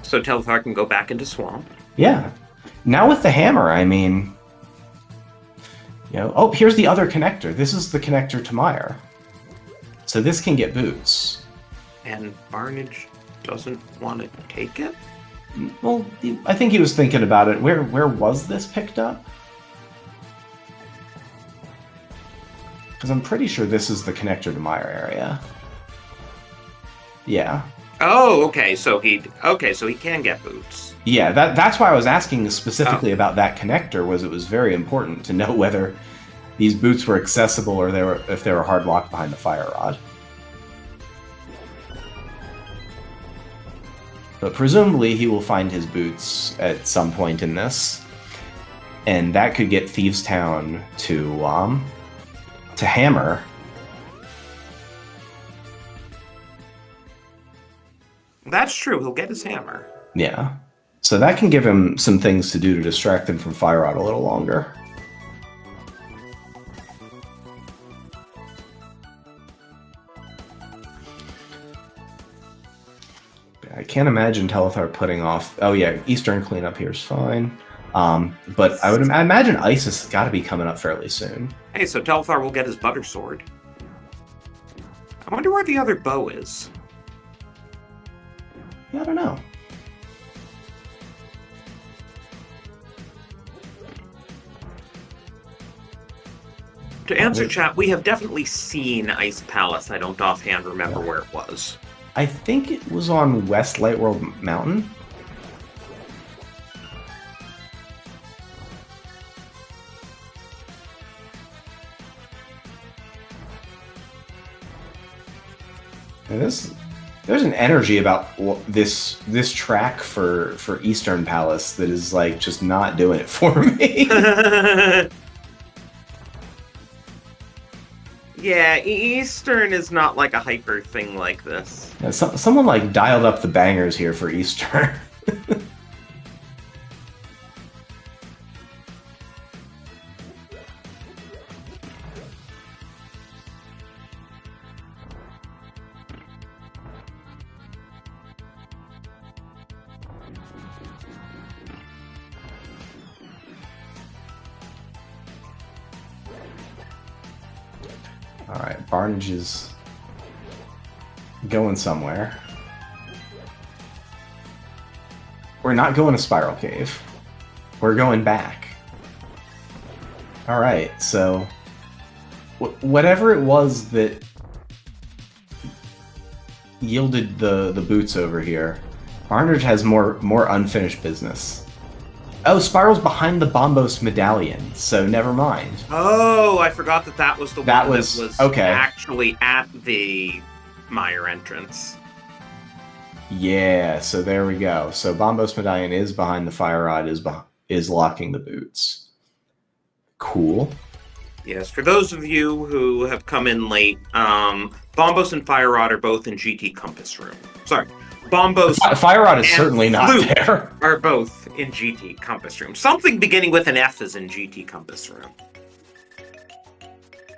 So Telethar can go back into swamp. Yeah. Now with the hammer, I mean, oh, here's the other connector. This is the connector to Meyer. So this can get boots. And Barnage doesn't want to take it? Well, I think he was thinking about it. Where was this picked up? Because I'm pretty sure this is the connector to Meyer area. Yeah. Oh, okay. So he can get boots. Yeah, that's why I was asking specifically about that connector. Was it was very important to know whether these boots were accessible or if they were hard locked behind the fire rod. But presumably he will find his boots at some point in this, and that could get Thieves Town to hammer. That's true. He'll get his hammer. Yeah. So that can give him some things to do to distract him from Fire Rod a little longer. I can't imagine Telethar putting off... Oh yeah, Eastern cleanup here is fine. But I imagine Ice has got to be coming up fairly soon. Hey, so Telethar will get his butter sword. I wonder where the other bow is. Yeah, I don't know. To answer chat, we have definitely seen Ice Palace. I don't offhand remember where it was. I think it was on West Lightworld Mountain. And there's an energy about this track for Eastern Palace that is like just not doing it for me. Yeah, Eastern is not like a hyper thing like this. Yeah, someone like dialed up the bangers here for Eastern. All right, Barnage is going somewhere. We're not going to Spiral Cave. We're going back. All right, so whatever it was that yielded the boots over here, Barnage has more unfinished business. Oh, Spiral's behind the Bombos medallion, so never mind. Oh, I forgot that was the one that was okay. Actually at the Meyer entrance. Yeah, so there we go. So Bombos medallion is behind the fire rod, is locking the boots. Cool. Yes, for those of you who have come in late, Bombos and Fire Rod are both in GT Compass Room. Sorry. Bombos Fire Rod is certainly not there. Are both in GT Compass Room. Something beginning with an F is in GT Compass Room.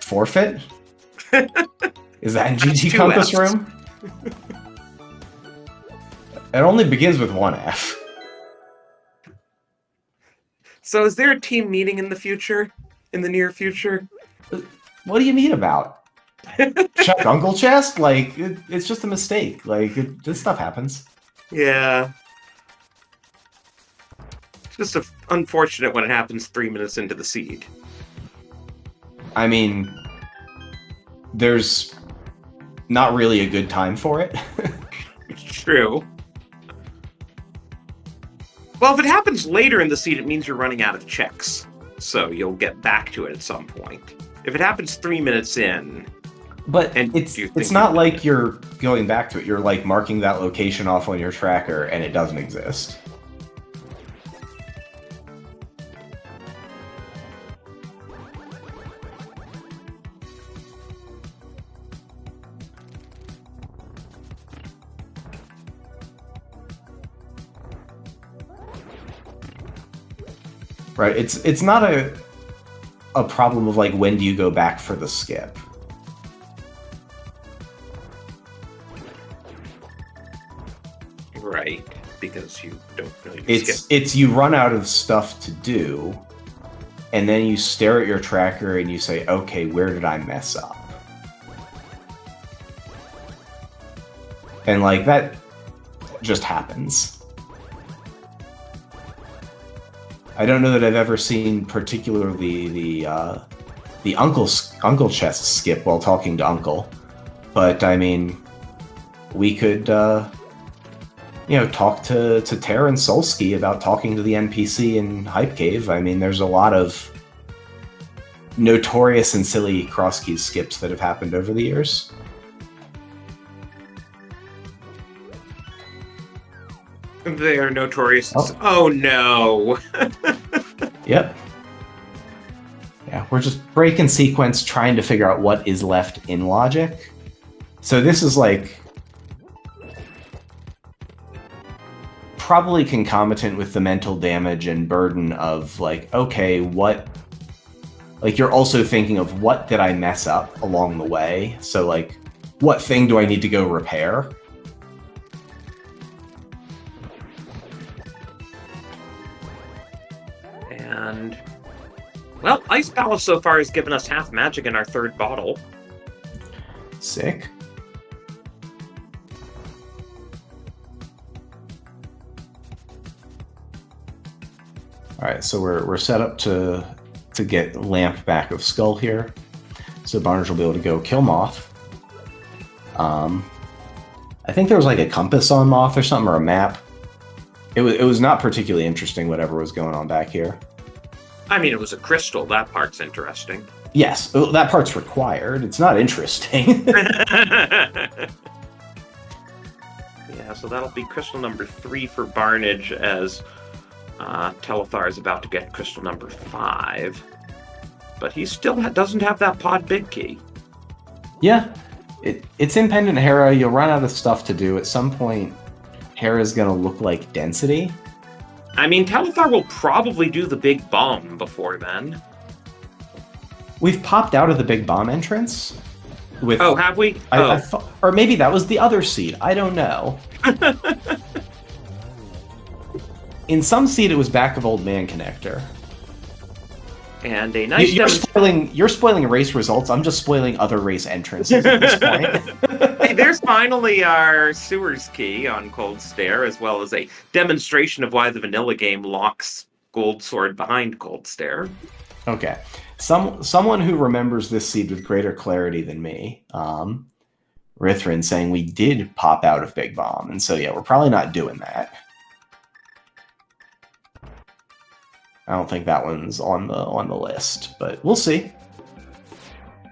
Forfeit? Is that in GT Compass Room? It only begins with one F. So is there a team meeting in the future? In the near future? What do you mean about? Check Uncle Chest? Like, it's just a mistake. Like, this stuff happens. Yeah. It's just unfortunate when it happens 3 minutes into the seed. I mean, there's not really a good time for it. It's true. Well, if it happens later in the seed, it means you're running out of checks. So you'll get back to it at some point. If it happens 3 minutes in... But it's not like you're going back to it. You're like marking that location off on your tracker and it doesn't exist. Right, it's not a problem of like when do you go back for the skip. Right, because you don't really it's you run out of stuff to do, and then you stare at your tracker and you say, okay, where did I mess up? And like that just happens. I don't know that I've ever seen particularly the Uncle Chest skip while talking to Uncle, but I mean, we could talk to Terra and Solsky about talking to the NPC in Hype Cave. I mean, there's a lot of notorious and silly cross-key skips that have happened over the years. They are notorious. Oh no! Yep. Yeah, we're just breaking sequence, trying to figure out what is left in logic. So this is like probably concomitant with the mental damage and burden of like, okay, what... Like, you're also thinking of what did I mess up along the way? So like, what thing do I need to go repair? And, well, Ice Palace so far has given us half magic in our third bottle. Sick. Alright, so we're set up to get Lamp back of Skull here. So Barnage will be able to go kill Moth. I think there was like a compass on Moth or something, or a map. It was not particularly interesting, whatever was going on back here. I mean, it was a crystal. That part's interesting. Yes, that part's required. It's not interesting. Yeah, so that'll be crystal number 3 for Barnage as Telethar is about to get crystal number 5. But he still doesn't have that pod big key. Yeah, it's in Pendant Hera. You'll run out of stuff to do. At some point, Hera's going to look like density. I mean, Telethar will probably do the big bomb before then. We've popped out of the big bomb entrance. With, oh, have we? I or maybe that was the other seed. I don't know. In some seed, it was back of Old Man Connector. And a nice... You're spoiling race results. I'm just spoiling other race entrances at this point. Hey, there's finally our sewers key on Cold Stare, as well as a demonstration of why the vanilla game locks Gold Sword behind Cold Stare. Okay. Someone who remembers this seed with greater clarity than me, Rithrin, saying we did pop out of Big Bomb. And so, yeah, we're probably not doing that. I don't think that one's on the list, but we'll see.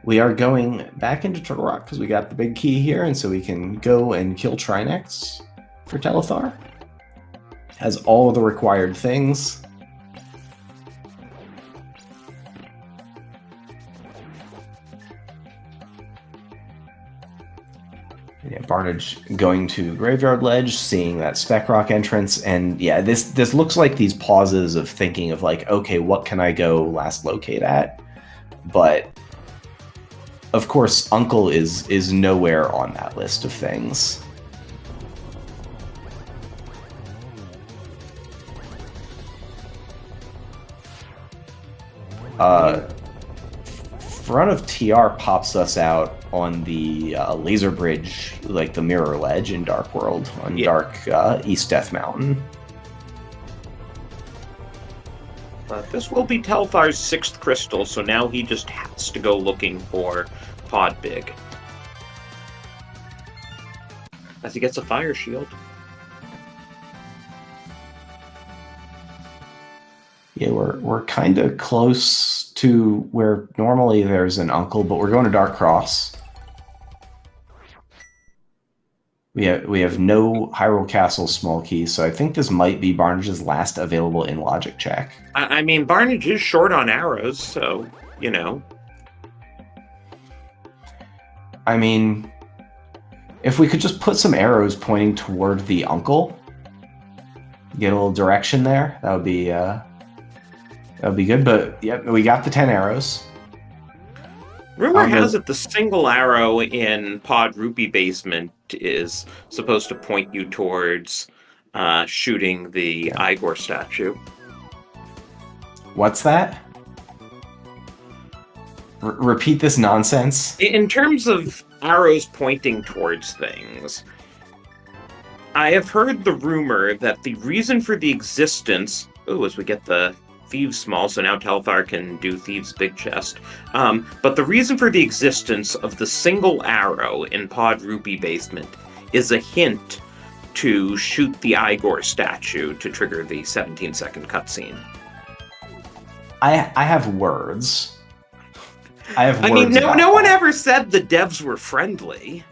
We are going back into Turtle Rock because we got the big key here, and so we can go and kill Trinex for Telethar. Has all of the required things. Yeah, Barnage going to Graveyard Ledge, seeing that Spec Rock entrance, and yeah, this looks like these pauses of thinking of like, okay, what can I go last locate at? But of course, Uncle is nowhere on that list of things. Front of TR pops us out on the laser bridge, like the mirror ledge in Dark World, on Dark East Death Mountain. But this will be Telthar's 6th crystal, so now he just has to go looking for Pod Big. as he gets a fire shield. Yeah, we're kind of close to where normally there's an uncle, but we're going to Dark Cross. We have no Hyrule Castle small key, so I think this might be Barnage's last available in logic check. I mean, Barnage is short on arrows, so, you know. I mean, if we could just put some arrows pointing toward the uncle, get a little direction there, that would be good. But yep, we got the 10 arrows. Rumor has it the single arrow in Pod Rupee Basement is supposed to point you towards shooting the Igor statue. What's that? Repeat this nonsense. In terms of arrows pointing towards things, I have heard the rumor that the reason for the existence... Oh, as we get the Thieves Small, so now Telethar can do Thieves Big Chest. But the reason for the existence of the single arrow in Pod Rupee Basement is a hint to shoot the Igor statue to trigger the 17-second cutscene. I have words. I mean, no one ever said the devs were friendly.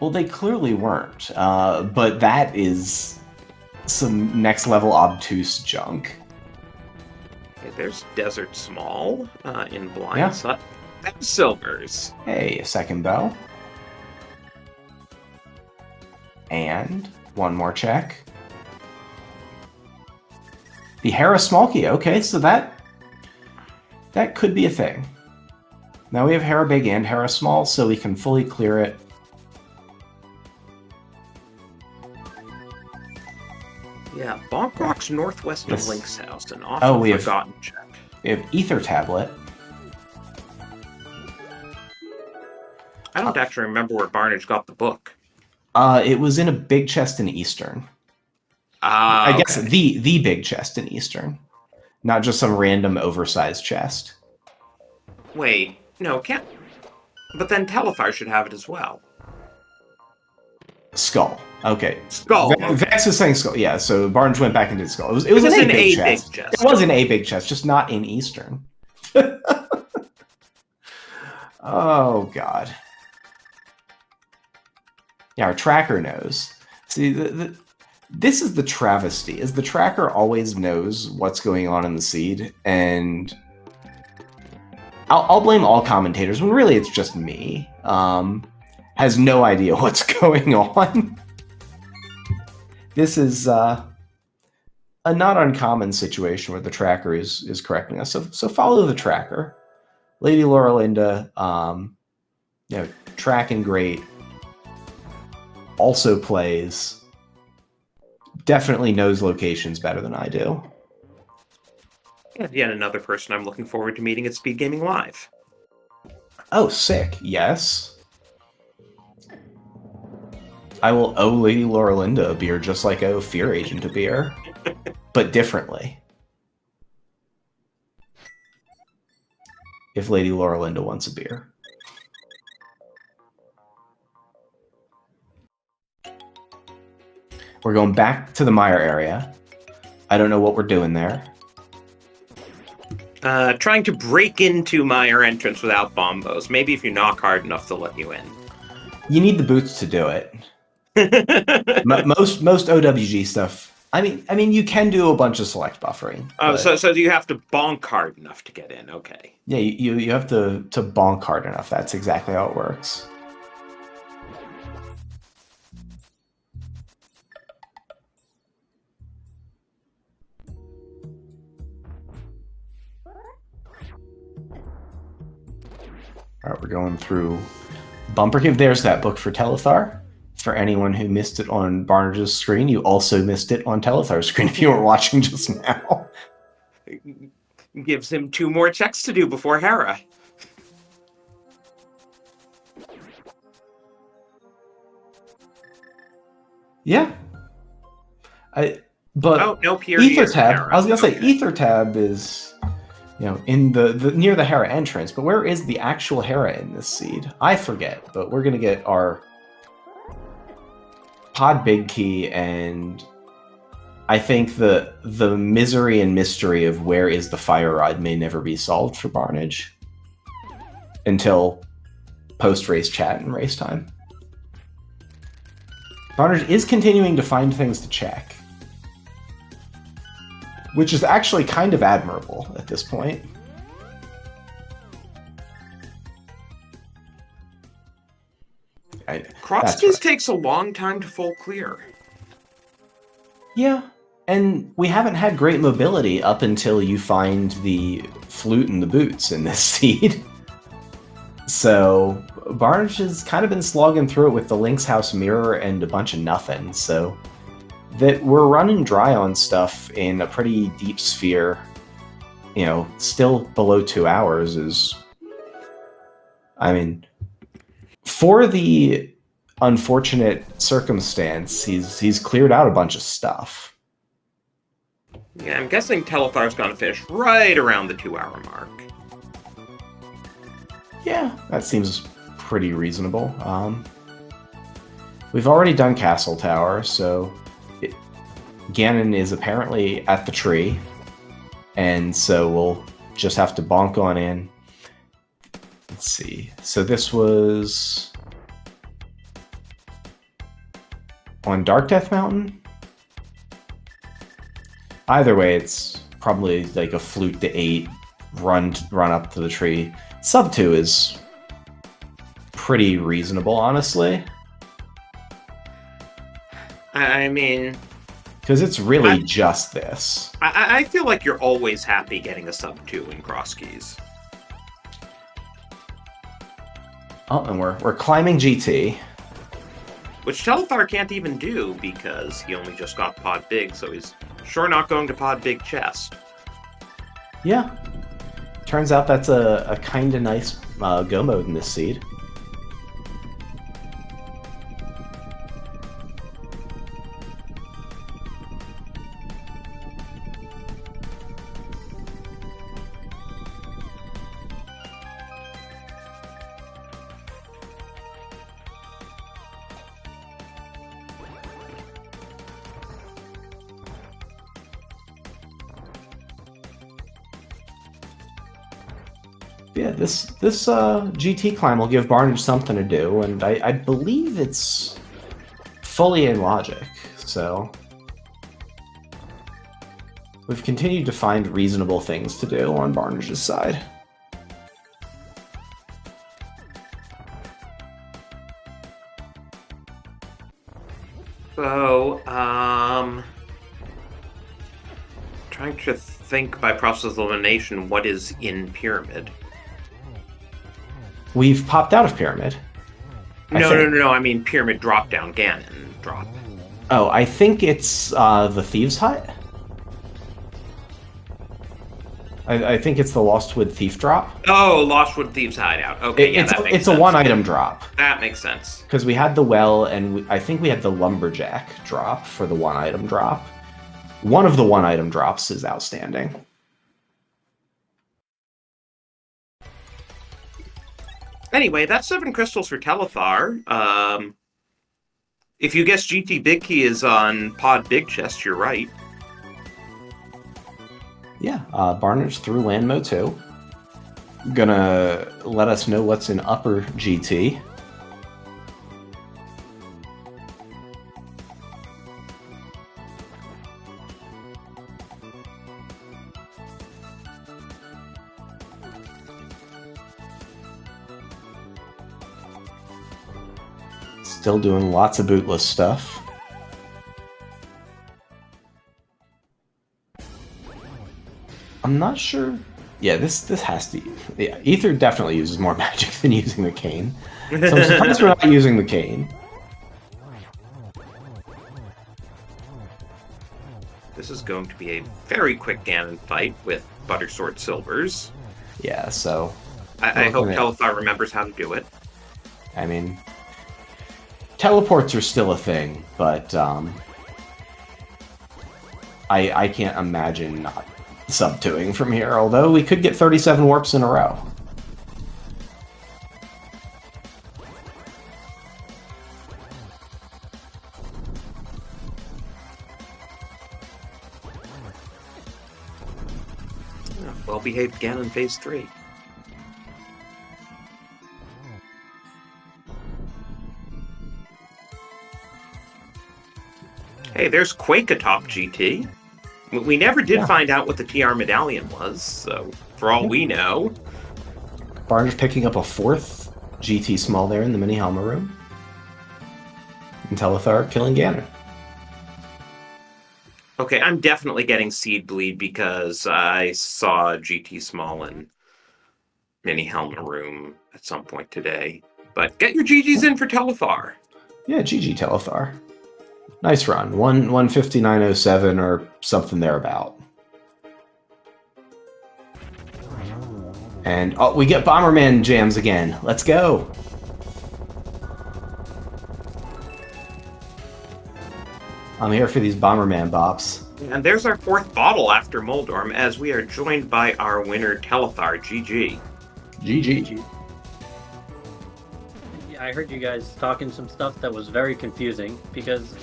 Well, they clearly weren't. But that is some next level obtuse junk. Okay, there's Desert Small in Blind Sut. That's Silvers. Hey, a second bell. And one more check. The Hera small key. Okay, so that could be a thing. Now we have Hera big and Hera small, so we can fully clear it. Yeah, Bonk Rock's northwest of Link's house, an often forgotten check. We have Ether Tablet. I don't actually remember where Barnage got the book. It was in a big chest in Eastern. I guess the big chest in Eastern, not just some random oversized chest. Wait, no, can't. But then Telethar should have it as well. Skull. Okay. Skull. Vex is saying skull. Yeah, so Barnes went back into the skull. It was an A big chest. It was an A big chest, just not in Eastern. Oh, God. Yeah, our tracker knows. See, this is the travesty, is the tracker always knows what's going on in the seed, and I'll blame all commentators, when really it's just me. Has no idea what's going on. This is a not uncommon situation where the tracker is correcting us. So follow the tracker. Lady Loralinda, tracking great. Also plays. Definitely knows locations better than I do. And yet another person I'm looking forward to meeting at SpeedGaming Live. Oh, sick. Yes. I will owe Lady Loralinda a beer just like I owe Fear Agent a beer, but differently. If Lady Loralinda wants a beer. We're going back to the mire area. I don't know what we're doing there. Trying to break into mire entrance without bombos. Maybe if you knock hard enough, they'll let you in. You need the boots to do it. most OWG stuff. I mean, you can do a bunch of select buffering. Oh, so you have to bonk hard enough to get in. Okay. Yeah, you have to bonk hard enough. That's exactly how it works. All right, we're going through Bumper Cave. There's that book for Telethar. For anyone who missed it on Barnage's screen, you also missed it on Telethar's screen if you were watching just now. Gives him 2 more checks to do before Hera. Yeah. But oh, no, Ether Tab. I was gonna say Ether Tab is, in the near the Hera entrance. But where is the actual Hera in this seed? I forget. But we're gonna get our Pod Big Key, and I think the misery and mystery of where is the fire rod may never be solved for Barnage until post-race chat and race time. Barnage is continuing to find things to check, which is actually kind of admirable at this point. Crosskeys takes a long time to full clear. Yeah, and we haven't had great mobility up until you find the flute and the boots in this seed. So Barnage has kind of been slogging through it with the Lynx House Mirror and a bunch of nothing, so that we're running dry on stuff in a pretty deep sphere, you know, still below 2 hours is... I mean, for the unfortunate circumstance, he's cleared out a bunch of stuff. Yeah, I'm guessing Telethar's gonna finish right around the 2-hour mark. Yeah, that seems pretty reasonable. We've already done Castle Tower, so Ganon is apparently at the tree, and so we'll just have to bonk on in. Let's see. So this was on Dark Death Mountain? Either way, it's probably like a flute to 8, run up to the tree. Sub 2 is pretty reasonable, honestly. I mean... Because it's really just this. I feel like you're always happy getting a sub 2 in Crosskeys. Oh, and we're climbing GT. Which Telethar can't even do, because he only just got Pod Big, so he's sure not going to Pod Big Chest. Yeah. Turns out that's a kind of nice go mode in this seed. Yeah, this GT climb will give Barnage something to do, and I believe it's fully in logic, so we've continued to find reasonable things to do on Barnage's side. So, trying to think by process of elimination what is in Pyramid. We've popped out of Pyramid. No, I mean Pyramid drop down, Ganon drop. Oh, I think it's the Thieves' Hut. I think it's the Lostwood Thief drop. Oh, Lostwood Thieves Hideout. Okay, yeah, that makes sense. It's a one-item drop. That makes sense. Because we had the Well, and I think we had the Lumberjack drop for the one-item drop. One of the one-item drops is outstanding. Anyway, that's 7 crystals for Telethar. If you guess GT Big Key is on Pod Big Chest, you're right. Yeah, Barnage through Land Mode 2. Gonna let us know what's in Upper GT. Still doing lots of bootless stuff. I'm not sure. Yeah, this has to... Yeah, Ether definitely uses more magic than using the cane. So I'm surprised we're not using the cane. This is going to be a very quick Ganon fight with Buttersword Silvers. Yeah, so... I hope Telethar remembers how to do it. I mean... Teleports are still a thing, but I can't imagine not sub-2ing from here, although we could get 37 warps in a row. well-behaved again in Phase 3. Hey, there's Quake atop GT. We never did find out what the TR medallion was, so for all we know. Barnage picking up a 4th GT small there in the mini Helma room. And Telethar killing Ganon. Okay, I'm definitely getting Seed Bleed because I saw GT small in mini Helma room at some point today. But get your GGs in for Telethar. Yeah, GG Telethar. Nice run. 159.07 or something thereabout. And we get Bomberman jams again. Let's go. I'm here for these Bomberman bops. And there's our 4th bottle after Moldorm as we are joined by our winner Telethar. GG. GG. Yeah, I heard you guys talking some stuff that was very confusing because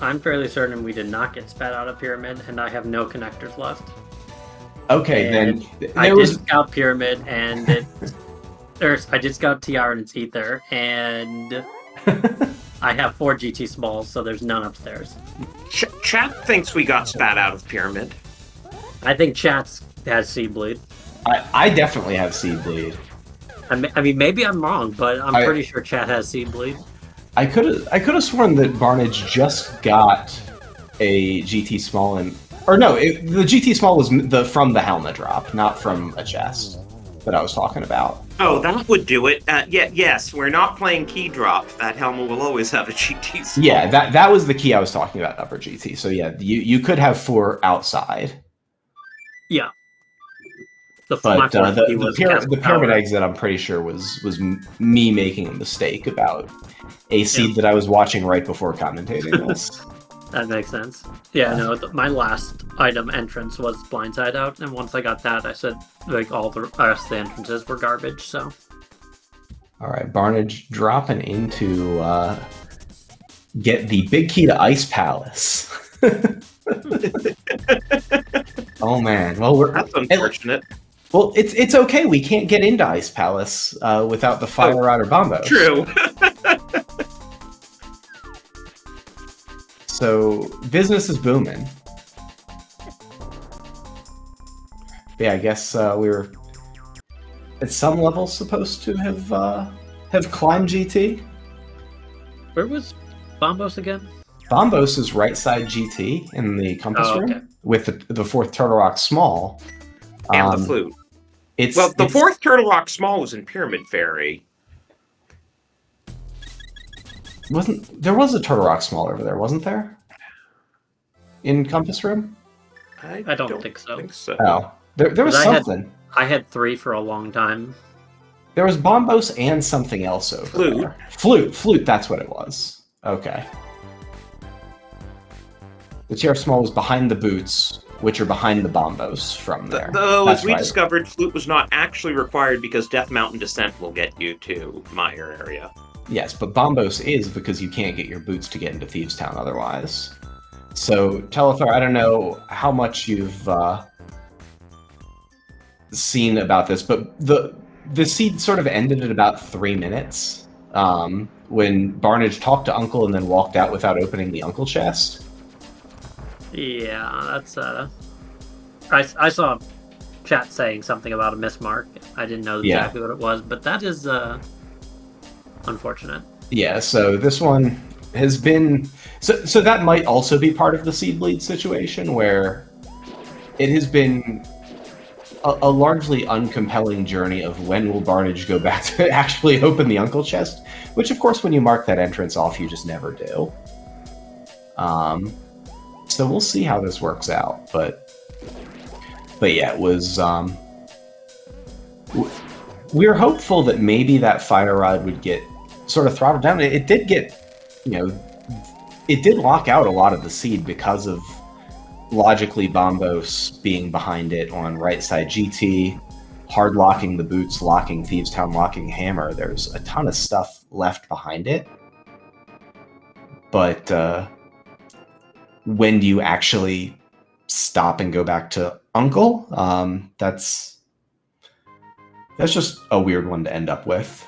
I'm fairly certain we did not get spat out of Pyramid, and I have no connectors left. Okay, and then I did scout Pyramid, and I did scout TR and its Ether, and I have 4 GT smalls, so there's none upstairs. Chat thinks we got spat out of Pyramid. I think Chat has Seed Bleed. I definitely have Seed Bleed. I mean, maybe I'm wrong, but I'm pretty sure Chat has Seed Bleed. I could have sworn that Barnage just got a GT small or no, the GT small was from the Helma drop, not from a chest that I was talking about. Oh, that would do it. Yes, we're not playing key drop. That Helma will always have a GT small. Yeah, that was the key I was talking about, upper GT. So yeah, you could have 4 outside. Yeah. But the pyramid exit, I'm pretty sure was me making a mistake about a seed that I was watching right before commentating this. That makes sense. Yeah, no, my last item entrance was Blindside Out, and once I got that, I said like all the rest of the entrances were garbage. So. All right, Barnage dropping into get the big key to Ice Palace. Oh man, well that's unfortunate. Well, it's okay. We can't get into Ice Palace without the Fire Rod or Bombo. True. So business is booming. But yeah, I guess we were at some level supposed to have climbed GT. Where was Bombos again? Bombos is right side GT in the compass room with the 4th Turtle Rock small. And the flute. The 4th Turtle Rock small was in Pyramid Fairy. There was a Turtle Rock small over there, wasn't there? In compass room? I don't think so. Oh, there was something. I had 3 for a long time. There was Bombos and something else over there. Flute, that's what it was. Okay. The TR small was behind the boots, which are behind the Bombos from there. Though, as we discovered, Flute was not actually required because Death Mountain Descent will get you to Meyer area. Yes, but Bombos is because you can't get your boots to get into Thieves Town otherwise. So, Telethar, I don't know how much you've seen about this, but the seed sort of ended at about 3 minutes when Barnage talked to Uncle and then walked out without opening the Uncle chest. Yeah, that's I saw chat saying something about a mismark. I didn't know exactly what it was, but that is unfortunate. Yeah, so this one has been so that might also be part of the seed bleed situation where it has been a largely uncompelling journey of when will Barnage go back to actually open the Uncle chest, which of course when you mark that entrance off you just never do. So we'll see how this works out, but yeah, it was we were hopeful that maybe that Fire Rod would get sort of throttled down. It did get, it did lock out a lot of the seed because of logically Bombos being behind it on right side GT, hard locking the boots, locking Thieves Town, locking Hammer. There's a ton of stuff left behind it. But when do you actually stop and go back to Uncle. That's just a weird one to end up with.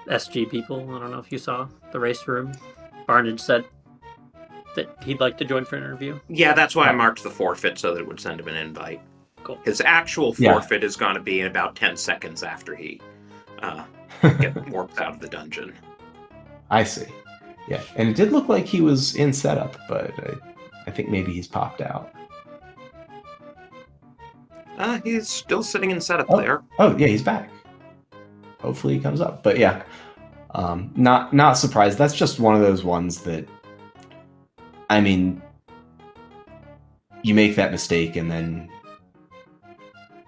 SG people, I don't know if you saw the race room. Barnage said that he'd like to join for an interview. Yeah, that's why I marked the forfeit so that it would send him an invite. Cool. His actual forfeit is going to be in about 10 seconds after he gets warped out of the dungeon. I see. Yeah, and it did look like he was in setup, but I think maybe he's popped out. He's still sitting in setup there. Oh, yeah, he's back. Hopefully he comes up. But yeah, not surprised. That's just one of those ones that, I mean, you make that mistake and then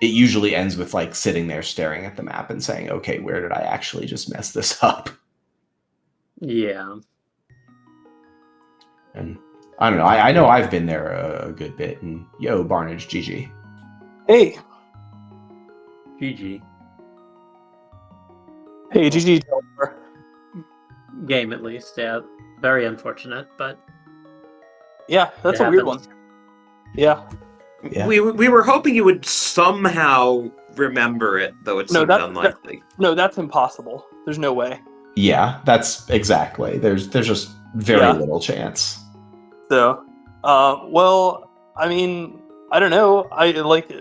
it usually ends with like sitting there staring at the map and saying, okay, where did I actually just mess this up? Yeah. And I don't know. I know I've been there a good bit. And yo, Barnage, GG. Hey. GG. Hey, GG. Game, at least. Yeah. Very unfortunate, but... Yeah, that's a weird one. Yeah. We were hoping you would somehow remember it, though it seemed unlikely. No, that's impossible. There's no way. Yeah, that's exactly. There's just very little chance. So, well, I mean, I don't know. I like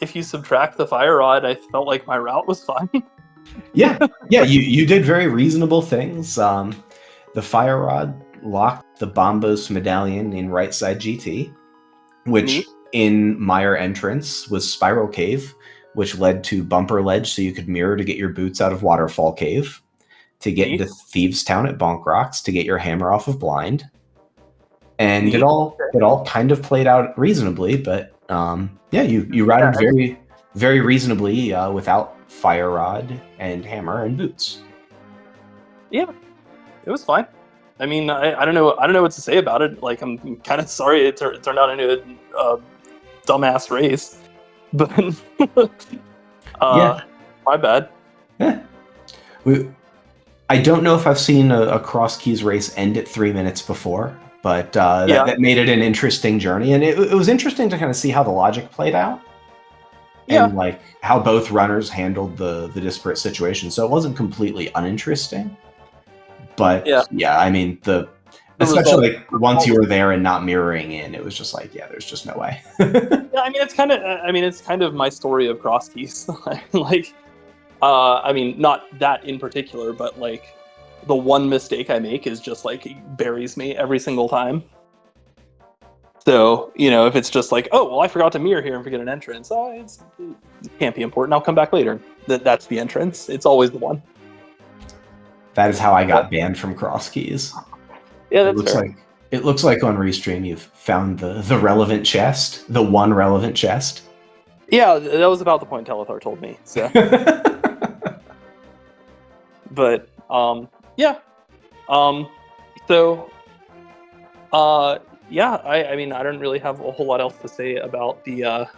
if you subtract the fire rod, I felt like my route was fine. Yeah, you did very reasonable things. The fire rod locked the Bombos medallion in right side GT, which in Mire entrance was Spiral Cave, which led to Bumper Ledge so you could mirror to get your boots out of Waterfall Cave, to get into Thieves Town at Bonk Rocks, to get your hammer off of Blind. And it all kind of played out reasonably, but you routed very, very reasonably without fire rod and hammer and boots. Yeah, it was fine. I mean, I don't know what to say about it. Like, I'm kind of sorry it turned out into a dumbass race, but my bad. Yeah. I don't know if I've seen a Cross Keys race end at 3 minutes before, but that made it an interesting journey, and it was interesting to kind of see how the logic played out, and like how both runners handled the disparate situation. So it wasn't completely uninteresting, but I mean especially like once you were there and not mirroring in, it was just like there's just no way. Yeah, I mean it's kind of my story of Cross Keys. Like, I mean, not that in particular, but like the one mistake I make is just like it buries me every single time. So, if it's just like, oh, well, I forgot to mirror here and forget an entrance. It can't be important. I'll come back later. That's the entrance. It's always the one. That is how I got banned from Cross Keys. Yeah, that's fair. It looks like on Restream you've found the relevant chest, the one relevant chest. Yeah, that was about the point Telethar told me. So. But I mean, I don't really have a whole lot else to say about the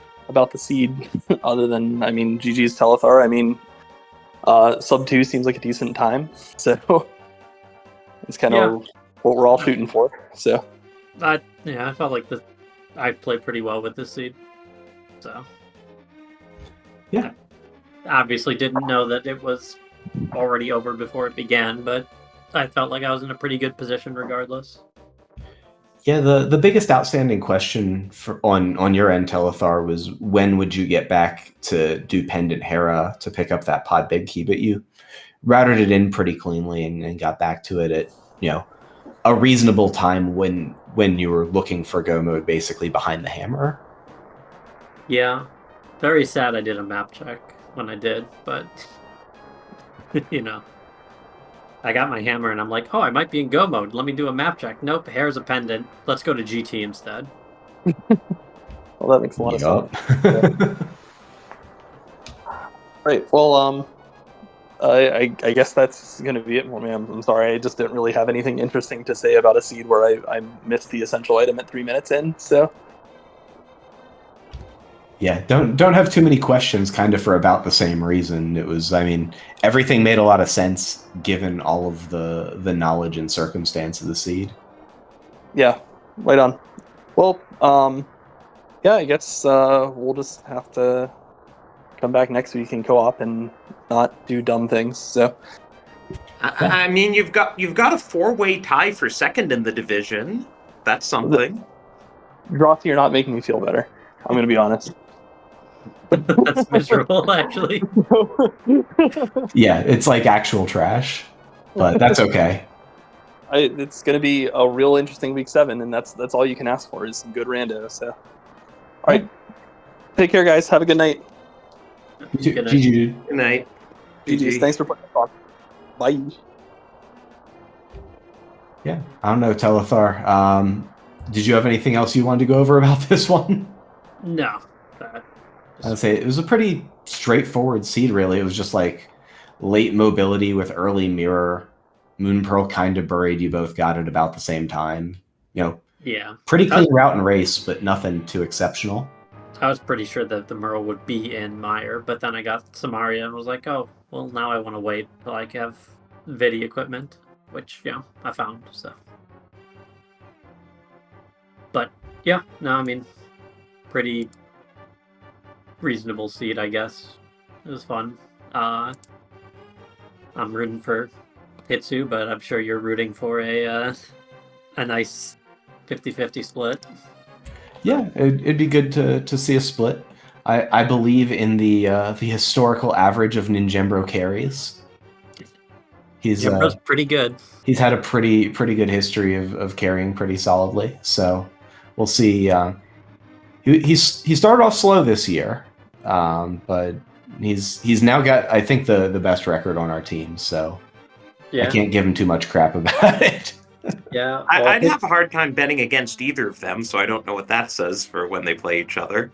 seed, other than, I mean, GG's Telethar. I mean, sub 2 seems like a decent time, so it's kind of what we're all shooting for. So I felt like I played pretty well with this seed. So yeah, I obviously didn't know that it was already over before it began, but I felt like I was in a pretty good position regardless. Yeah, the biggest outstanding question on your end, Telethar, was when would you get back to do Pendant Hera to pick up that pod big key, but you routed it in pretty cleanly and got back to it at a reasonable time when you were looking for go mode basically behind the hammer. Yeah, very sad I did a map check when I did, but I got my hammer and I'm like, oh, I might be in go mode. Let me do a map check. Nope, hair's a pendant. Let's go to GT instead. Well, that makes a lot of sense. Right. Well, I guess that's going to be it for me. I'm sorry. I just didn't really have anything interesting to say about a seed where I missed the essential item at 3 minutes in. So. Yeah, don't have too many questions kind of for about the same reason. It was, I mean, everything made a lot of sense given all of the knowledge and circumstance of the seed. Yeah, right on. Well, yeah, I guess we'll just have to come back next week and co-op and not do dumb things. So I mean, you've got a 4-way tie for second in the division. That's something. Drosy, you're not making me feel better. I'm gonna be honest. That's miserable, actually. Yeah, it's like actual trash, but that's okay. It's gonna be a real interesting week 7, and that's all you can ask for is some good rando. So, all right, take care, guys. Have a good night. GG. Good night. GG's. Thanks for putting it on. Bye. Yeah, I don't know, Telethar. Did you have anything else you wanted to go over about this one? No. I'd say it was a pretty straightforward seed, really. It was just like late mobility with early mirror. Moonpearl kind of buried you both got at about the same time. Yeah. Pretty clean route and race, but nothing too exceptional. I was pretty sure that the Merle would be in Meyer, but then I got Samaria and was like, oh, well, now I want to wait till I have Vidi equipment, which, I found, so. But, yeah, no, I mean, pretty reasonable seed, I guess. It was fun. I'm rooting for Hitsu, but I'm sure you're rooting for a nice 50-50 split. Yeah, it'd be good to see a split. I believe in the historical average of Ninjembro carries. He's pretty good. He's had a pretty good history of carrying pretty solidly. So we'll see. He started off slow this year, but he's now got, I think, the best record on our team. So I can't give him too much crap about it. Yeah, well, I'd have a hard time betting against either of them, so I don't know what that says for when they play each other.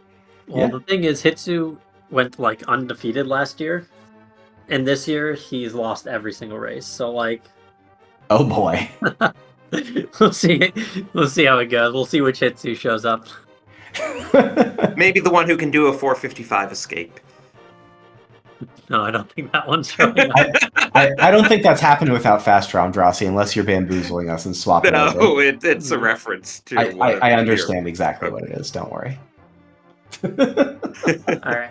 Well, the thing is, Hitsu went undefeated last year, and this year he's lost every single race. So oh boy, we'll see. We'll see how it goes. We'll see which Hitsu shows up. Maybe the one who can do a 455 escape. No, I don't think that one's showing up. I don't think that's happened without Fast Round Drosy, unless you're bamboozling us and swapping over. No, it's a reference to... I understand exactly what it is, don't worry. All right.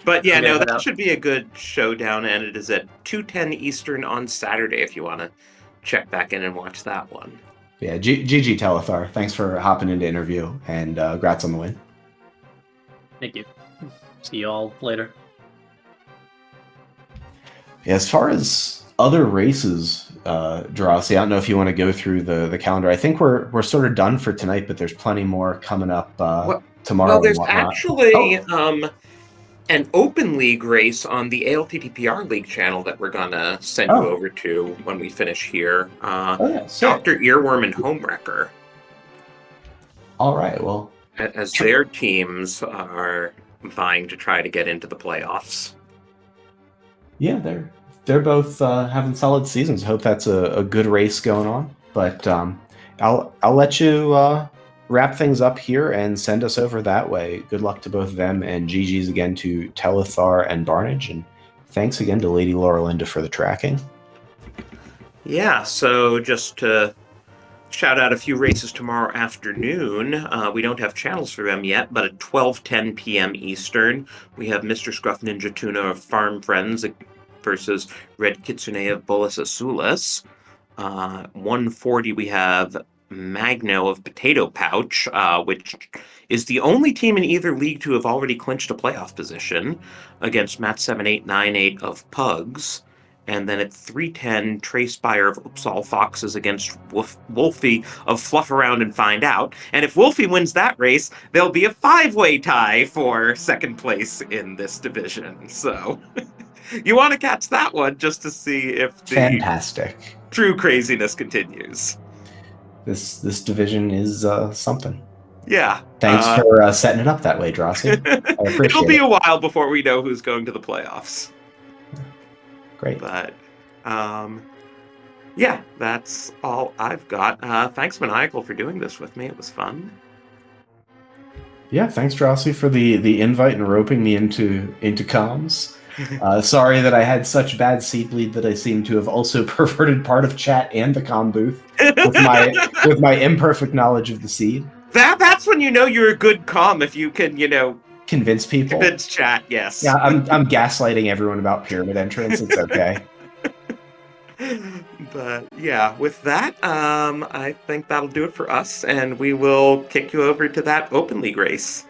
But yeah, no, that should be a good showdown, and it is at 2:10 Eastern on Saturday if you want to check back in and watch that one. Yeah, GG Telethar. Thanks for hopping into interview, and congrats on the win. Thank you. See you all later. Yeah, as far as other races, Drosy, I don't know if you want to go through the calendar. I think we're sort of done for tonight, but there's plenty more coming up tomorrow. Well, there's actually an open league race on the ALTTPR league channel that we're gonna send you over to when we finish here. Dr. Earworm and Homewrecker. All right, well, as their teams are vying to try to get into the playoffs. Yeah, they're both having solid seasons. Hope that's a good race going on. But I'll let you wrap things up here and send us over that way. Good luck to both of them, and GG's again to Telethar and Barnage, and thanks again to Lady Lauralinda for the tracking. Yeah, so just to shout out a few races tomorrow afternoon. We don't have channels for them yet, but at 12:10 p.m. Eastern, we have Mr. Scruff Ninja Tuna of Farm Friends versus Red Kitsune of Bolus Azulis. 1:40, we have Magno of Potato Pouch, which is the only team in either league to have already clinched a playoff position, against Matt7898 of Pugs. And then at 3:10, Trace Spire of Upsal Foxes against Wolfie of Fluff Around and Find Out. And if Wolfie wins that race, there'll be a 5-way tie for second place in this division. So you want to catch that one just to see if the fantastic true craziness continues. This division is something. Yeah. Thanks for setting it up that way, Drosy. I appreciate It'll be a while before we know who's going to the playoffs. Great. But, yeah, that's all I've got. Thanks, Maniacal, for doing this with me. It was fun. Yeah, thanks, Drosy, for the invite and roping me into comms. Sorry that I had such bad seed bleed that I seem to have also perverted part of chat and the comm booth with my imperfect knowledge of the seed. That's when you know you're a good comm, if you can, Convince people. convince chat. Yes. Yeah, I'm gaslighting everyone about pyramid entrance. It's okay. But yeah, with that, I think that'll do it for us, and we will kick you over to that Open League race.